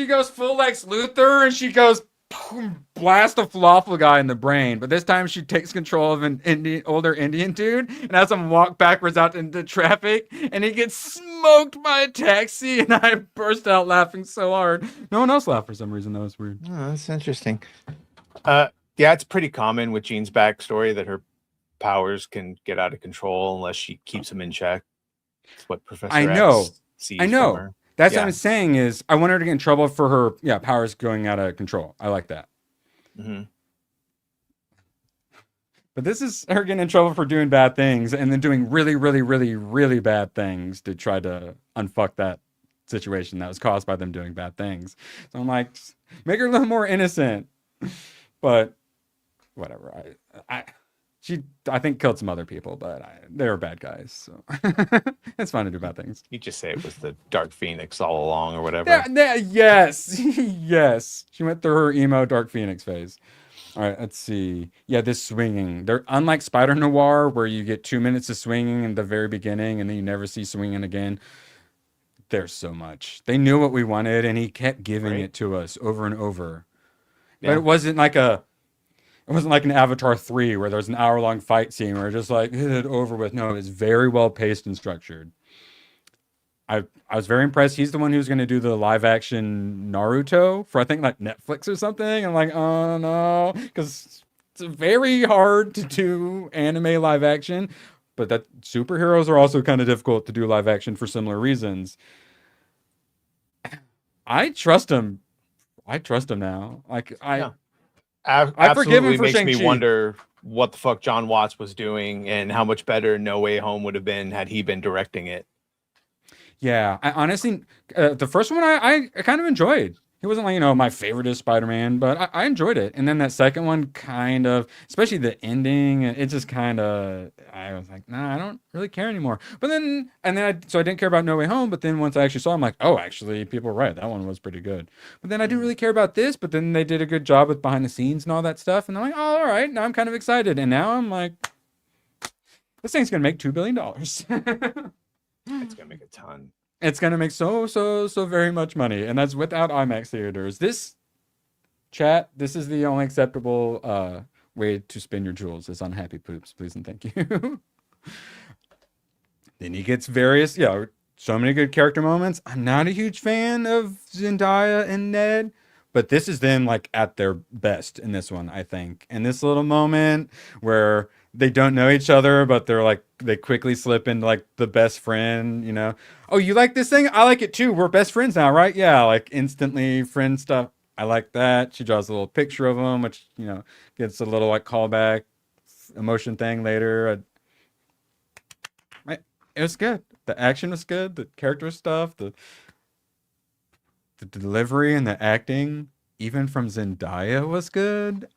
goes full Lex Luthor and she goes boom, blast a falafel guy in the brain. But this time she takes control of an older Indian dude and has him walk backwards out into traffic, and he gets smoked by a taxi. And I burst out laughing so hard. No one else laughed for some reason. That was weird. Oh, that's interesting. Yeah, it's pretty common with Jean's backstory that her powers can get out of control unless she keeps them in check. That's what Professor X sees from her. That's what I'm saying is I want her to get in trouble for her powers going out of control. I like that. But this is her getting in trouble for doing bad things and then doing really, really, really, really bad things to try to unfuck that situation that was caused by them doing bad things. So I'm like, make her a little more innocent. But whatever. She, I think, killed some other people, but they were bad guys, so it's fine to do bad things. You just say it was the Dark Phoenix all along, or whatever. Yes, yes. She went through her emo Dark Phoenix phase. All right, let's see. Yeah, this swinging. They're unlike Spider Noir, where you get 2 minutes of swinging in the very beginning, and then you never see swinging again. There's so much. They knew what we wanted, and he kept giving it to us over and over. But it wasn't like an Avatar 3 where there's an hour-long fight scene where just like hit it over with. No, it's very well paced and structured. I was very impressed. He's the one who's going to do the live-action Naruto for I think like Netflix or something. I'm like, oh no, because it's very hard to do anime live-action, but that superheroes are also kind of difficult to do live-action for similar reasons. I trust him. Now. Like I forgive him for makes me Shang-Chi. wonder what the fuck John Watts was doing and how much better No Way Home would have been had he been directing it. Yeah, I honestly, the first one I kind of enjoyed. He wasn't like, my favorite is Spider-Man, but I enjoyed it. And then that second one kind of, especially the ending, it just kind of, I was like, nah, I don't really care anymore. But then, so I didn't care about No Way Home, but then once I actually saw it, I'm like, oh, actually, people are right. That one was pretty good. But then I didn't really care about this, but then they did a good job with behind the scenes and all that stuff. And I'm like, oh, all right, now I'm kind of excited. And now I'm like, this thing's going to make $2 billion. It's going to make a ton. It's going to make so very much money. And that's without IMAX theaters. This is the only acceptable way to spend your jewels is on happy poops. Please and thank you. Then he gets various, so many good character moments. I'm not a huge fan of Zendaya and Ned, but this is them like at their best in this one, I think. And this little moment where they don't know each other, but they're like, they quickly slip into like the best friend, Oh, you like this thing? I like it too. We're best friends now, right? Yeah, like instantly friend stuff. I like that. She draws a little picture of him, which, gets a little like callback emotion thing later. It was good. The action was good. The character stuff, the delivery and the acting, even from Zendaya, was good.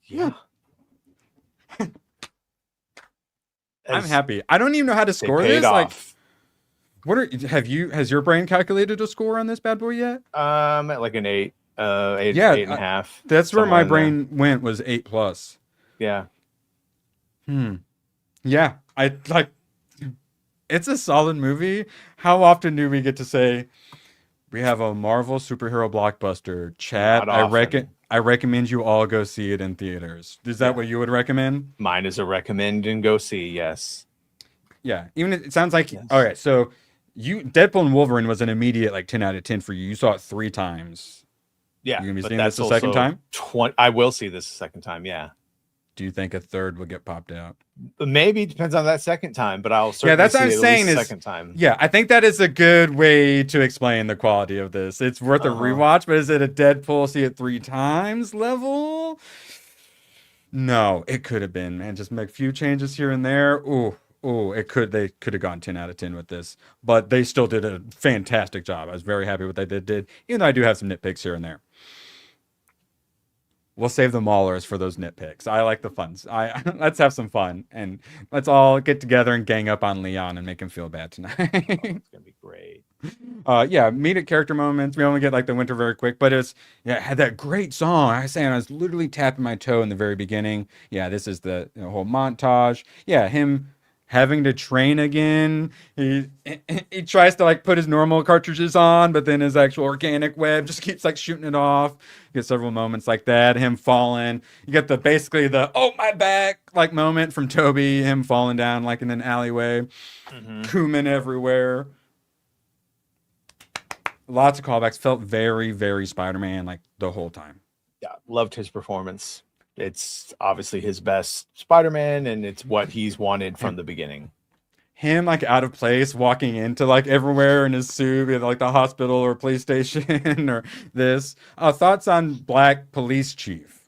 Yeah. I'm happy. I don't even know how to score this. Off. Like, Has your brain calculated a score on this bad boy yet? At like an 8, eight, Yeah, 8.5. That's where my somewhere in there. brain went, was 8+. Yeah. Yeah, I like. It's a solid movie. How often do we get to say we have a Marvel superhero blockbuster? Chad, Not often. I recommend you all go see it in theaters. Is that what you would recommend? Mine is a recommend and go see. Yes. Yeah, even it sounds like all right. So Deadpool and Wolverine was an immediate like 10 out of 10 for you. You saw it 3 times. Yeah. You gonna be but seeing that's this a second also time? 20, I will see this a second time. Yeah. Do you think a third will get popped out? Maybe depends on that second time, but I'll certainly that's what I'm see it at saying least is- a second time. Yeah, I think that is a good way to explain the quality of this. It's worth a rewatch, but is it a Deadpool see it 3 times level? No, it could have been, man. Just make a few changes here and there. Ooh, they could have gone 10 out of 10 with this, but they still did a fantastic job. I was very happy with what they did, even though I do have some nitpicks here and there. We'll save the maulers for those nitpicks. I like the funs. Let's have some fun and let's all get together and gang up on Leon and make him feel bad tonight. It's gonna be great. Yeah, comedic character moments. We only get like the winter very quick, but it had that great song. I was literally tapping my toe in the very beginning. Yeah, this is the whole montage. Yeah, him having to train again. He tries to like put his normal cartridges on, but then his actual organic web just keeps like shooting it off. You get several moments like that. Him falling. You get basically the oh my back like moment from Toby. Him falling down like in an alleyway. Cumin everywhere. Lots of callbacks. Felt very, very Spider-Man like the whole time. Yeah, loved his performance. It's obviously his best Spider-Man, and it's what he's wanted from the beginning. Him like out of place, walking into like everywhere in his suit, either like the hospital or police station or this. Thoughts on Black Police Chief?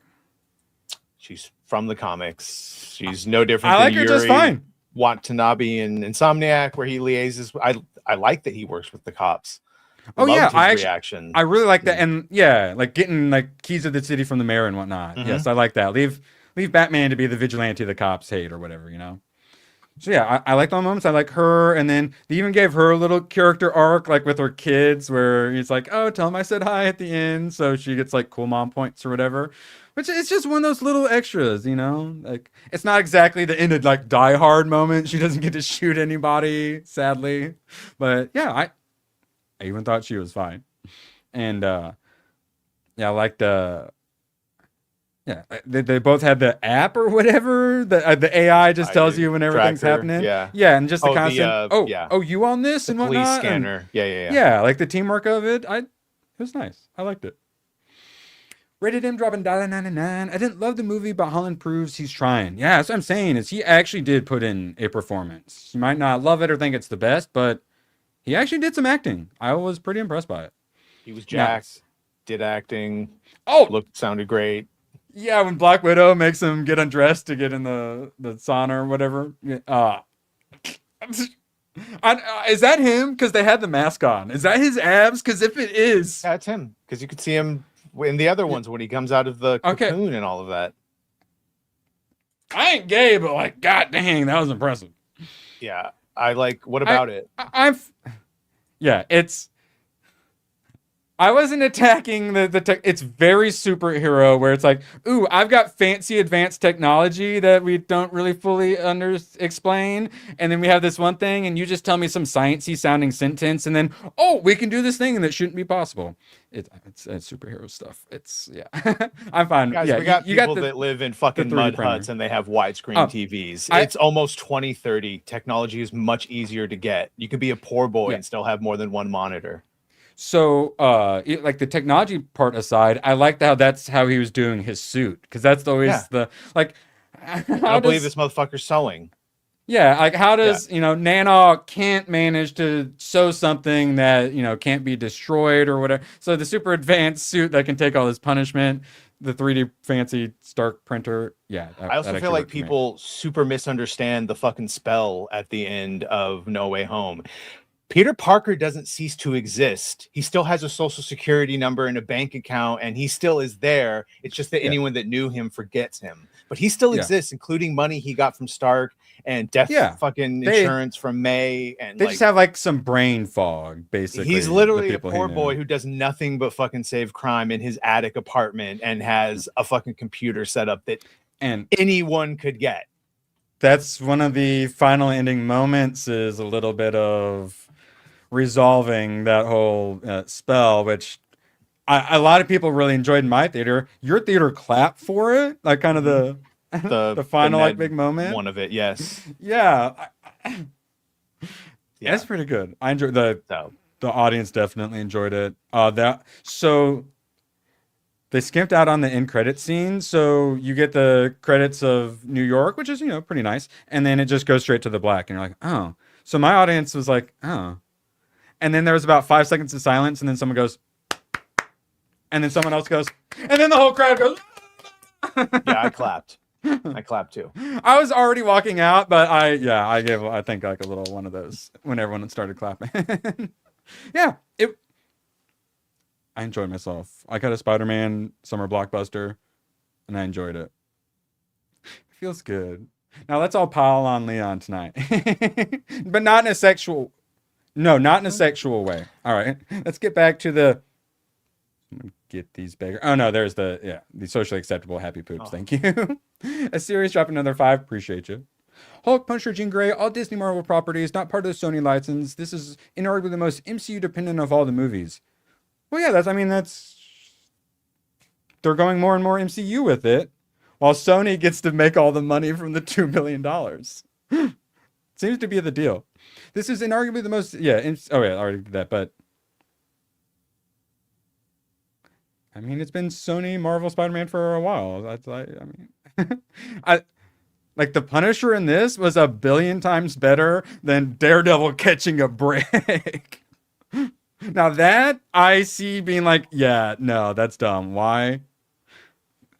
She's from the comics. She's no different I than like her Yuri just fine. Watanabe in Insomniac, where he liaises. I like that he works with the cops. Oh yeah, his reaction. I really like that, and yeah, like getting like keys of the city from the mayor and whatnot. Yes, I like that. Leave Batman to be the vigilante the cops hate or whatever, you know. So yeah, I like those moments. I like her, and then they even gave her a little character arc, like with her kids, where he's like, "Oh, tell him I said hi" at the end, so she gets like cool mom points or whatever. Which it's just one of those little extras, you know. Like it's not exactly the end of like Die Hard moment. She doesn't get to shoot anybody, sadly, but yeah, I even thought she was fine. And yeah, I liked they both had the app or whatever. The AI just tells you when everything's happening. Yeah. Yeah, and just the constant yeah. you on this and Police whatnot. scanner. Yeah. Yeah, like the teamwork of it. It was nice. I liked it. Rated M dropping $1.99. I didn't love the movie, but Holland proves he's trying. Yeah, that's what I'm saying, is he actually did put in a performance. You might not love it or think it's the best, but he actually did some acting. I was pretty impressed by it. He was jacked, did acting. Sounded great. Yeah, when Black Widow makes him get undressed to get in the sauna or whatever. Is that him? Because they had the mask on. Is that his abs? Because if it is, that's him. Because you could see him in the other ones when he comes out of the cocoon and all of that. I ain't gay, but like, god dang, that was impressive. Yeah, I like. What about it? I wasn't attacking the tech. It's very superhero where it's like, ooh, I've got fancy advanced technology that we don't really fully explain. And then we have this one thing and you just tell me some sciencey sounding sentence. And then, oh, we can do this thing and that shouldn't be possible. It's superhero stuff. I'm fine. Guys, yeah, we got you people got that live in fucking 3D mud printer. huts and they have widescreen TVs. It's almost 2030. Technology is much easier to get. You can be a poor boy and still have more than one monitor. So, like the technology part aside, I liked how that's how he was doing his suit, because that's always the like. I don't believe this motherfucker's sewing. Yeah, like how does Nana can't manage to sew something that can't be destroyed or whatever? So the super advanced suit that can take all this punishment, the 3D fancy Stark printer. Yeah, I also feel like people super misunderstand the fucking spell at the end of No Way Home. Peter Parker doesn't cease to exist. He still has a social security number and a bank account, and he still is there. It's just that anyone that knew him forgets him. But he still exists, including money he got from Stark and death Yeah. fucking They- insurance from May, and They like, just have like some brain fog, basically. he's the literally a people he poor knew. boy who does nothing but fucking save crime in his attic apartment and has a fucking computer set up that And anyone could get. that's one of the final ending moments, is a little bit of resolving that whole spell, which a lot of people really enjoyed in my theater. Your theater clapped for it, like kind of the the final like med big moment. one of it, yes. Yeah, Yeah. that's pretty good. I enjoyed the So audience definitely enjoyed it. So they skimped out on the end credit scene, so you get the credits of New York, which is pretty nice, and then it just goes straight to the black, and you're like, oh. So my audience was like, oh, and then there was about 5 seconds of silence, and then someone goes, and then someone else goes, and then the whole crowd goes. yeah, I clapped. I clapped too. I was already walking out, but I gave, I think, like a little one of those when everyone started clapping. Yeah, I enjoyed myself. I got a Spider-Man summer blockbuster, and I enjoyed it. It feels good. Now let's all pile on Leon tonight, but not in a sexual. No, not in a sexual way. All right, let's get back to the. Get these bigger. Oh no, there's the socially acceptable happy poops. Thank you. A series dropped another 5. Appreciate you. Hulk, Punisher, Jean Grey, all Disney Marvel properties, not part of the Sony license. This is inarguably the most MCU dependent of all the movies. Well, yeah, that's they're going more and more MCU with it, while Sony gets to make all the money from the $2 billion. Seems to be the deal. This is inarguably the most, I already did that, but I mean, it's been Sony, Marvel, Spider-Man for a while. I like the Punisher in this was 1 billion times better than Daredevil catching a break. Now that I see being like, yeah, no, that's dumb. Why?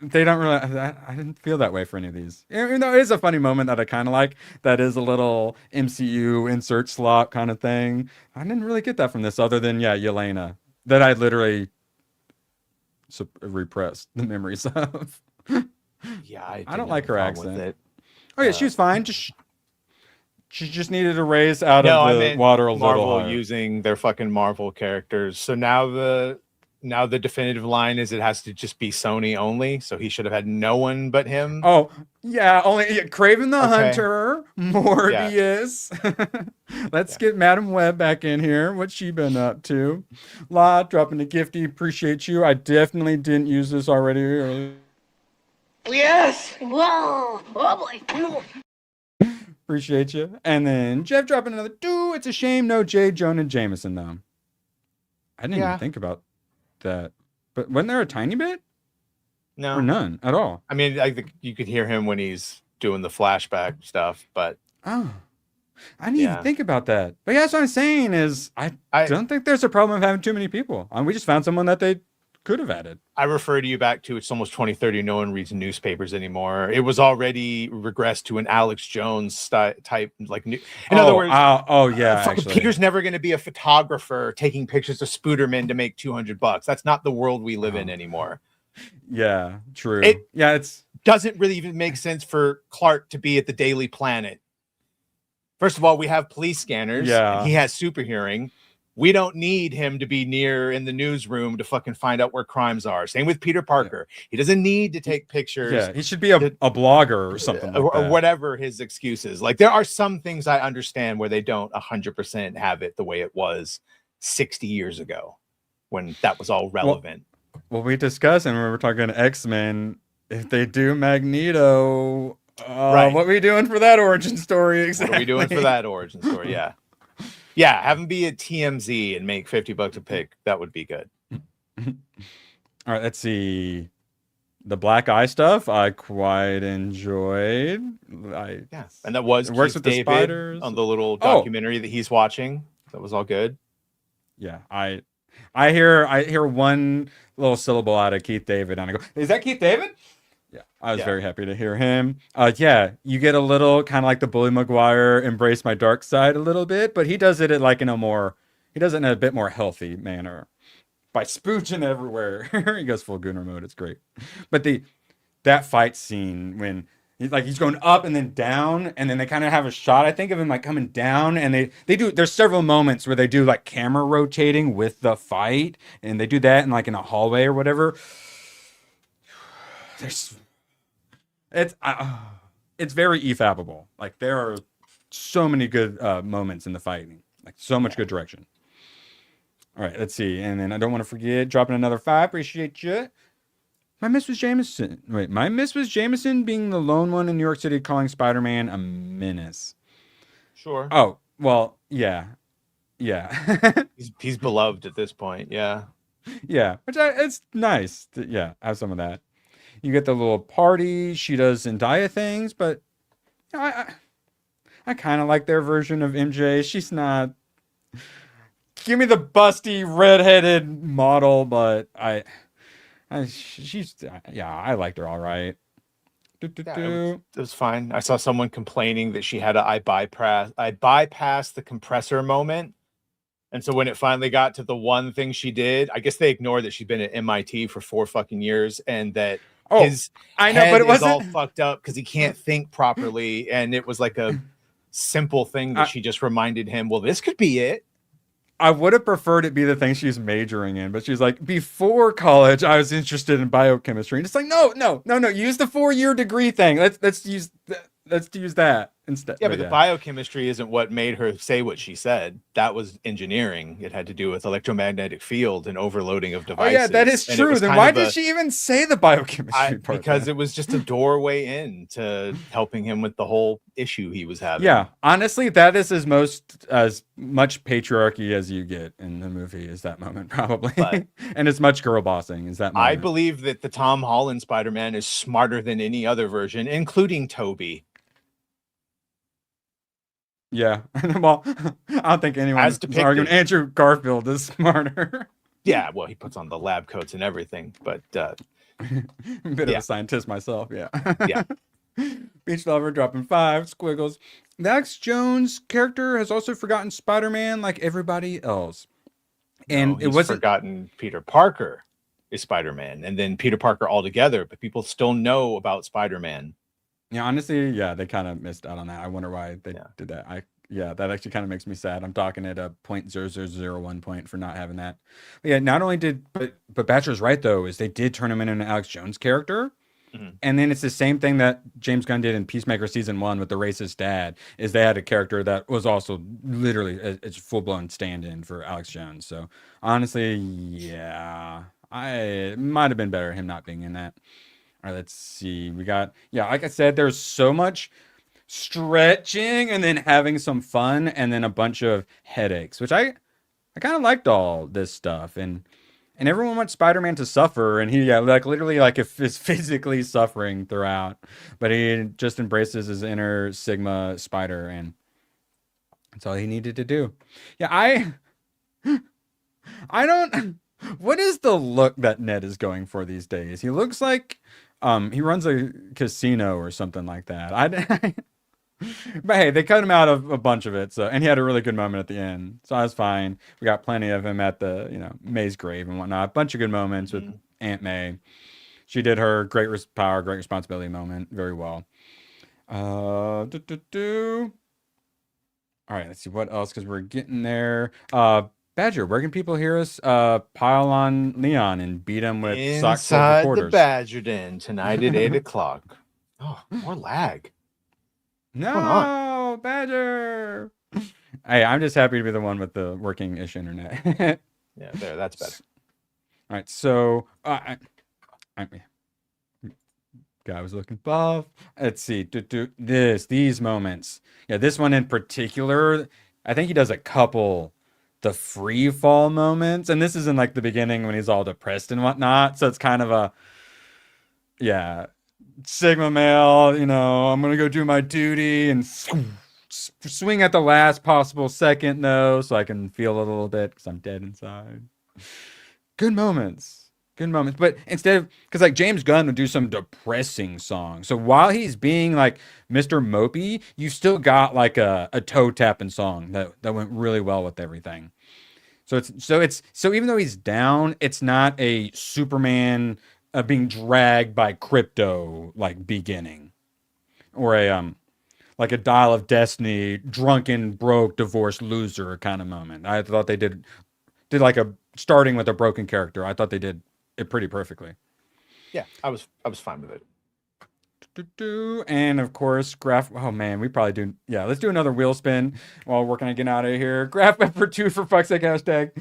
They don't really. I didn't feel that way for any of these. Even though it is a funny moment that I kind of like. That is a little MCU insert slot kind of thing. I didn't really get that from this, other than Yelena, that I literally repressed the memories of. Yeah, I don't like her accent. It. Oh yeah, she was fine. She just needed to raise out of the water a Marvel little higher. using their fucking Marvel characters. So now the definitive line is it has to just be Sony only. So he should have had no one but him. Oh yeah, only Kraven the Hunter, Morbius. Let's get Madam Web back in here. What's she been up to? La dropping a gifty. Appreciate you. I definitely didn't use this already earlier. Yes! Whoa! Oh boy! Appreciate you. And then Jeff dropping another. Dude, it's a shame no J. Jonah Jameson though. I didn't even think about that. But wasn't there a tiny bit? No, or none at all. I mean, I think you could hear him when he's doing the flashback stuff, but I didn't even think about that. But yeah, that's what I'm saying is I don't think there's a problem of having too many people. We just found someone that they could have added. I refer to you back to it's almost 2030. No one reads newspapers anymore. It was already regressed to an Alex Jones type, like in other words, Peter's never going to be a photographer taking pictures of Spooderman to make $200. That's not the world we live in anymore. Yeah, true. It doesn't really even make sense for Clark to be at the Daily Planet. First of all, we have police scanners. Yeah, he has super hearing. We don't need him to be near in the newsroom to fucking find out where crimes are. Same with Peter Parker. He doesn't need to take pictures. Yeah, he should be a blogger or something like or whatever his excuse is. Like, there are some things I understand where they don't 100% have it the way it was 60 years ago when that was all relevant. Well, we discussed, and we were talking X-Men, if they do Magneto, what are we doing for that origin story exactly? What are we doing for that origin story? Yeah. Yeah, have him be a TMZ and make $50 a pick. That would be good. All right, let's see. The Black Eye stuff I quite enjoyed. And that was it works with David the spiders on the little documentary that he's watching. That was all good. Yeah, I hear one little syllable out of Keith David, and I go, "Is that Keith David?" Yeah, I was very happy to hear him. You get a little kind of like the Bully Maguire embrace my dark side a little bit, but he does it in a bit more healthy manner by spooching everywhere. He goes full Gunnar mode. It's great. But that fight scene when He's going up and then down, and then they kind of have a shot, I think, of him like coming down, and they do. There's several moments where they do like camera rotating with the fight, and they do that in like in a hallway or whatever. It's very efabbable. Like there are so many good moments in the fighting, like so much good direction. All right, let's see, and then I don't want to forget dropping another 5. Appreciate you. My miss was Jameson being the lone one in New York City calling Spider-Man a menace. Sure. Oh, well, yeah. He's beloved at this point. Yeah. Yeah, it's nice to, have some of that. You get the little party. She does Zendaya things, but I kind of like their version of MJ. She's not... Give me the busty, redheaded model, but I liked her all right. It was fine. I saw someone complaining that she had I bypassed the compressor moment. And so when it finally got to the one thing she did, I guess they ignored that she'd been at MIT for 4 fucking years and that his head is all fucked up because he can't think properly. And it was like a simple thing that she just reminded him, well, this could be it. I would have preferred it be the thing she's majoring in, but she's like, before college, I was interested in biochemistry. And it's like, no. Use the 4-year degree thing. Let's use that instead. Yeah, but the biochemistry isn't what made her say what she said. That was engineering. It had to do with electromagnetic field and overloading of devices. Oh yeah, that is true. Then why did she even say the biochemistry part? Because it was just a doorway in to helping him with the whole issue he was having. Yeah, honestly, that is as much patriarchy as you get in the movie is that moment, probably. And as much girl bossing as that moment. I believe that the Tom Holland Spider-Man is smarter than any other version, including Toby. Yeah, well, I don't think anyone's arguing Andrew Garfield is smarter. Yeah, well, he puts on the lab coats and everything, but bit of a scientist myself, yeah. Yeah. Beach Lover dropping 5 squiggles. The Alex Jones character has also forgotten Spider-Man like everybody else, and it wasn't forgotten. Peter Parker is Spider-Man, and then Peter Parker altogether, but people still know about Spider-Man. Yeah, honestly, they kind of missed out on that. I wonder why they did that. That actually kind of makes me sad. I'm talking at a 0.0001 point for not having that. But yeah, not only but Batcher's right though, is they did turn him into an Alex Jones character. Mm-hmm. And then it's the same thing that James Gunn did in Peacemaker season 1 with the racist dad, is they had a character that was also literally it's full-blown stand-in for Alex Jones. So honestly, it might have been better him not being in that. All right, let's see. We got, like I said, there's so much stretching and then having some fun and then a bunch of headaches, which I kind of liked all this stuff. And everyone wants Spider-Man to suffer, and he literally is physically suffering throughout, but he just embraces his inner Sigma spider, and that's all he needed to do. Yeah, I don't. What is the look that Ned is going for these days? He looks like he runs a casino or something like that. But hey, they cut him out of a bunch of it, and he had a really good moment at the end, so I was fine. We got plenty of him at the May's grave and whatnot. A bunch of good moments with Aunt May. She did her great power, great responsibility moment very well. All right, let's see what else, because we're getting there. Badger, where can people hear us pile on Leon and beat him with inside the Badger Den tonight at 8:00? Oh, more lag. No, Badger. Hey, I'm just happy to be the one with the working-ish internet. Yeah, that's better. All right, so guy was looking buff. Let's see, these moments. Yeah, this one in particular, I think he does a couple. The free fall moments, and this is in the beginning when he's all depressed and whatnot, so it's kind of a Sigma male, I'm gonna go do my duty and swing at the last possible second though, so I can feel a little bit because I'm dead inside. Good moments, but instead of, because James Gunn would do some depressing song, so while he's being Mr. Mopey, you still got a toe tapping song that went really well with everything. So even though he's down, it's not a Superman being dragged by crypto beginning. or a like a Dial of Destiny, drunken, broke, divorced loser kind of moment. I thought they did like a starting with a broken character. I thought they did it pretty perfectly. Yeah, I was fine with it. And of course, oh man, we probably do. Yeah, let's do another wheel spin while we're gonna get out of here. Graph for 2 for fuck's sake hashtag.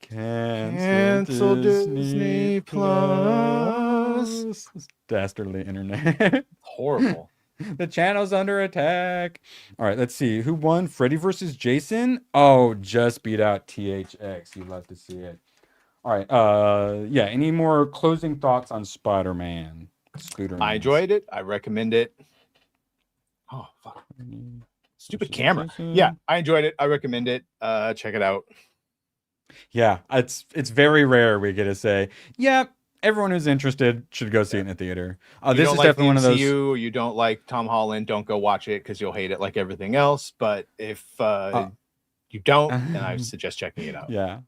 Cancel Disney Plus. Dastardly internet. Horrible. The channel's under attack. All right, let's see. Who won? Freddy versus Jason? Oh, just beat out THX. You love to see it. All right. Yeah, any more closing thoughts on Spider-Man? I enjoyed it. I recommend it. Oh, fuck. Stupid camera. Yeah, I enjoyed it. I recommend it. Check it out. Yeah, it's very rare we get to say, yeah, everyone who's interested should go see it in the theater. This is definitely one of those. You don't like Tom Holland, don't go watch it because you'll hate it like everything else. But if you don't, then I suggest checking it out. Yeah.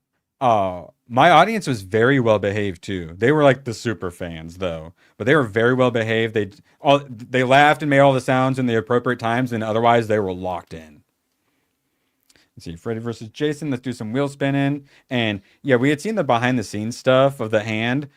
My audience was very well behaved too. They were like the super fans though, but they were very well behaved. They laughed and made all the sounds in the appropriate times, and otherwise they were locked in. Let's see, Freddy versus Jason. Let's do some wheel spinning. And yeah, we had seen the behind the scenes stuff of the hand.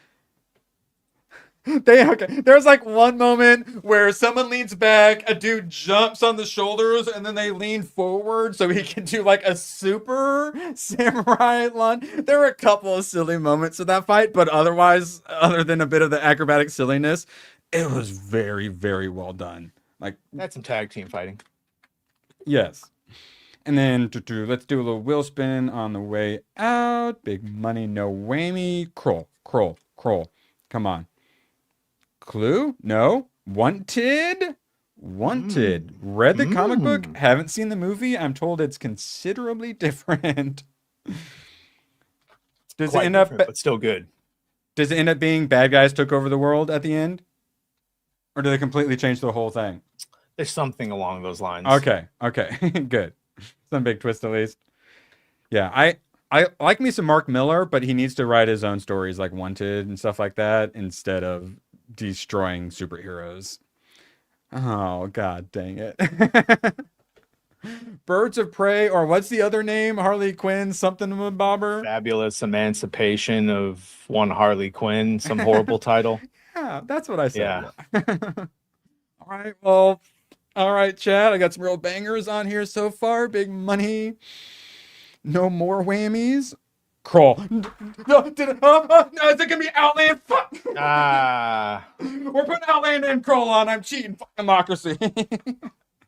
There's like one moment where someone leans back, a dude jumps on the shoulders, and then they lean forward so he can do like a super samurai lunge. There were a couple of silly moments in that fight, but otherwise, other than a bit of the acrobatic silliness, it was very, very well done. Like, that's some tag team fighting. Yes. And then let's do a little wheel spin on the way out. Big money, no whammy. Kroll. Come on. Clue? No. Wanted. Read the comic book. Haven't seen the movie. I'm told it's considerably different. Does it end up? But still good. Does it end up being bad guys took over the world at the end, or do they completely change the whole thing? There's something along those lines. Okay. Good. Some big twist at least. Yeah, I like me some Mark Miller, but he needs to write his own stories like Wanted and stuff like that instead of destroying superheroes. Oh, god dang it. Birds of Prey, or what's the other name? Harley Quinn, something with Bobber? Fabulous Emancipation of One Harley Quinn, some horrible title. Yeah, that's what I said. Yeah. All right, Chad. I got some real bangers on here so far. Big money. No more whammies. Kroll. No, is it gonna be Outland? Fuck. We're putting Outland and Kroll on. I'm cheating. Fuck democracy.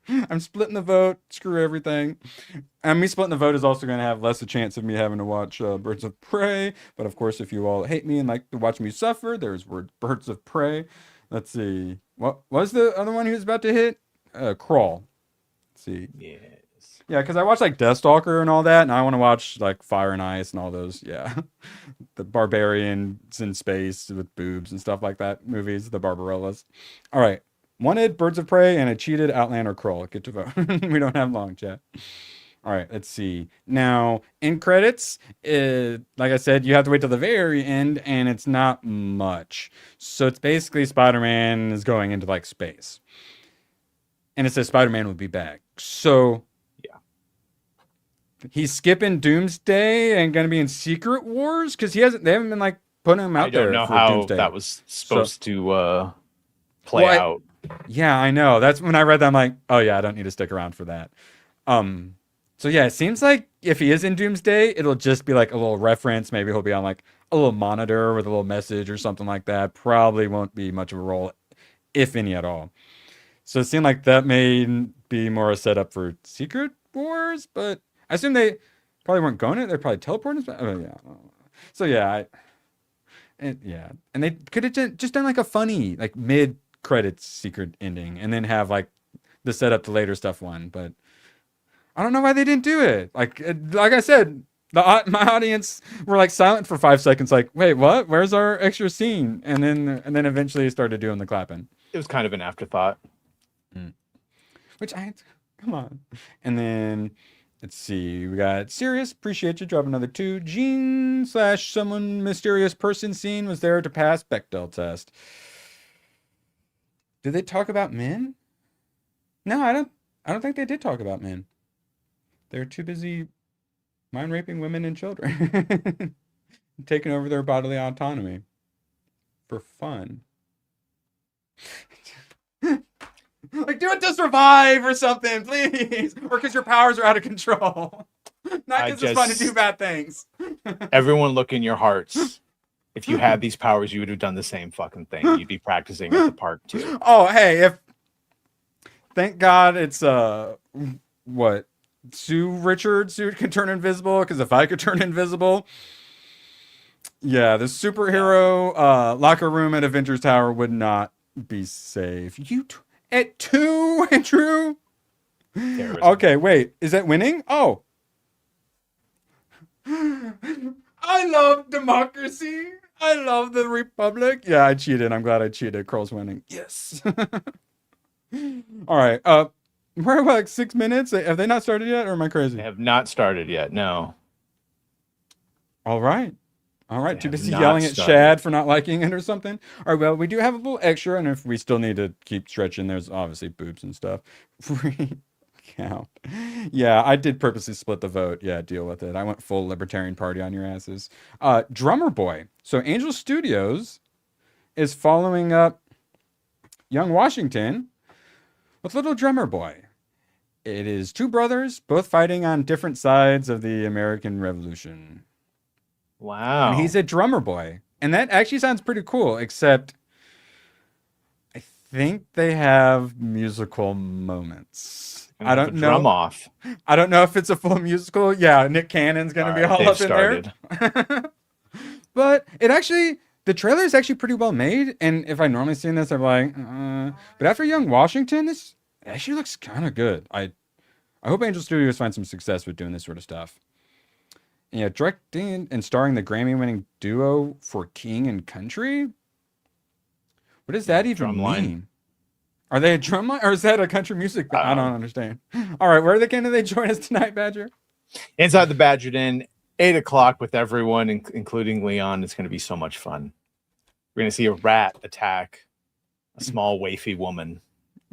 I'm splitting the vote. Screw everything. And me splitting the vote is also going to have less a chance of me having to watch Birds of Prey. But of course, if you all hate me and like to watch me suffer, there's Birds of Prey. Let's see. What was the other one he was about to hit? Crawl. Let's see. Yes. Yeah, because I watched like Deathstalker and all that, and I want to watch like Fire and Ice and all those. Yeah, the barbarians in space with boobs and stuff like that. Movies, the Barbarellas. All right, Wanted, Birds of Prey, and a cheated Outlander Crawl. Get to vote. We don't have long, chat. All right, let's see. Now, in credits, like I said, you have to wait till the very end, and it's not much. So it's basically Spider-Man is going into like space. And it says Spider-Man will be back. So yeah, he's skipping Doomsday and going to be in Secret Wars because they haven't been like putting him out there. I don't know for how Doomsday. that was supposed to play out. Yeah, I know. That's when I read that. I'm like, oh yeah, I don't need to stick around for that. So yeah, it seems like if he is in Doomsday, it'll just be like a little reference. Maybe he'll be on like a little monitor with a little message or something like that. Probably won't be much of a role, if any at all. So it seemed like that may be more a setup for Secret Wars, but I assume they probably weren't going to. They're probably teleporting. Oh, yeah. So yeah, and they could have just done like a funny, like mid-credits secret ending, and then have like the setup to later stuff one. But I don't know why they didn't do it. Like I said, my audience were like silent for 5 seconds, like, wait, what? Where's our extra scene? And then eventually started doing the clapping. It was kind of an afterthought. Come on. And then let's see, we got Sirius, appreciate you, drop another 2. Gene / someone mysterious person scene was there to pass Bechdel test. Did they talk about men? No, I don't think they did talk about men. They're too busy mind raping women and children, taking over their bodily autonomy for fun. Like, do it to survive or something, please, or because your powers are out of control. Not because it's fun to do bad things. Everyone, look in your hearts. If you had these powers, you would have done the same fucking thing. You'd be practicing at the park too. Oh, hey, thank God it's what? Sue Richards who can turn invisible, because if I could turn invisible, yeah, the superhero locker room at Avengers Tower would not be safe. At 2, Andrew? Terrorism. Okay, wait, is that winning? Oh. I love democracy. I love the republic. Yeah, I cheated. I'm glad I cheated. Curl's winning. Yes. All right. We're at like 6 minutes. Have they not started yet, or am I crazy? They have not started yet. No. All right. All right. They Too have busy not yelling at started. Shad for not liking it or something. All right. Well, we do have a little extra, and if we still need to keep stretching, there's obviously boobs and stuff. Free count. Yeah, I did purposely split the vote. Yeah, deal with it. I went full libertarian party on your asses. Drummer Boy. So Angel Studios is following up Young Washington with Little Drummer Boy. It is two brothers, both fighting on different sides of the American Revolution. Wow. And he's a drummer boy. And that actually sounds pretty cool, except I think they have musical moments. I don't know. Drum off. I don't know if it's a full musical. Yeah, Nick Cannon's going to be all up in there. But the trailer is actually pretty well made. And if I normally see this, I'm like, but after Young Washington, this actually looks kind of good. I hope Angel Studios find some success with doing this sort of stuff. Yeah, directing and starring the Grammy-winning duo for King and Country. What does that even mean? Are they a drumline, or is that a country music? I don't understand. All right, where can they join us tonight, Badger? Inside the Badger Den, 8 o'clock with everyone, including Leon. It's going to be so much fun. We're going to see a rat attack a small waify woman.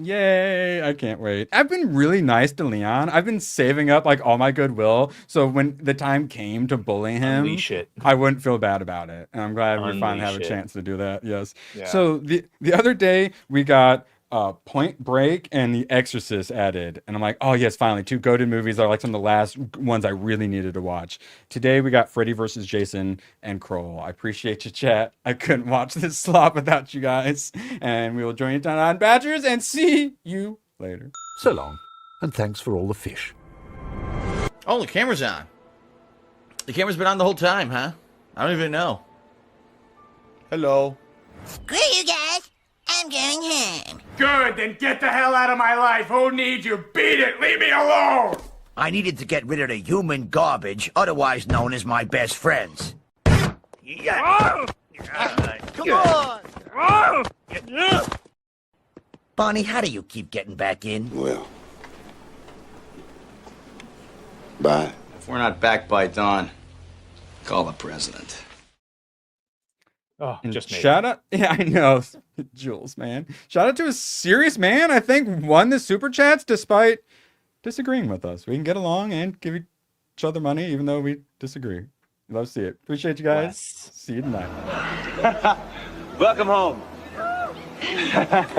Yay, I can't wait. I've been really nice to Leon. I've been saving up like all my goodwill, so when the time came to bully him, Unleash it. I wouldn't feel bad about it. And I'm glad we finally have a chance to do that. Yes. Yeah. So the other day we got Point Break and The Exorcist added, and I'm like, oh yes, finally 2 goated movies are like some of the last ones I really needed to watch. Today we got Freddy vs. Jason and Kroll. I appreciate you, chat. I couldn't watch this slop without you guys, and we will join you tonight on Badgers, and see you later. So long, and thanks for all the fish. Oh, the camera's on. The camera's been on the whole time, huh? I don't even know. Hello. Screw you guys. I'm going home. Good, then get the hell out of my life. Who needs you? Beat it. Leave me alone. I needed to get rid of the human garbage, otherwise known as my best friends. Yeah. Come on! Bonnie, how do you keep getting back in? Well, bye. If we're not back by dawn, call the president. Oh, just shout out. Yeah, I know. Jules, man. Shout out to a serious man, I think, won the super chats despite disagreeing with us. We can get along and give each other money even though we disagree. Love to see it. Appreciate you guys. Yes. See you tonight. Welcome home.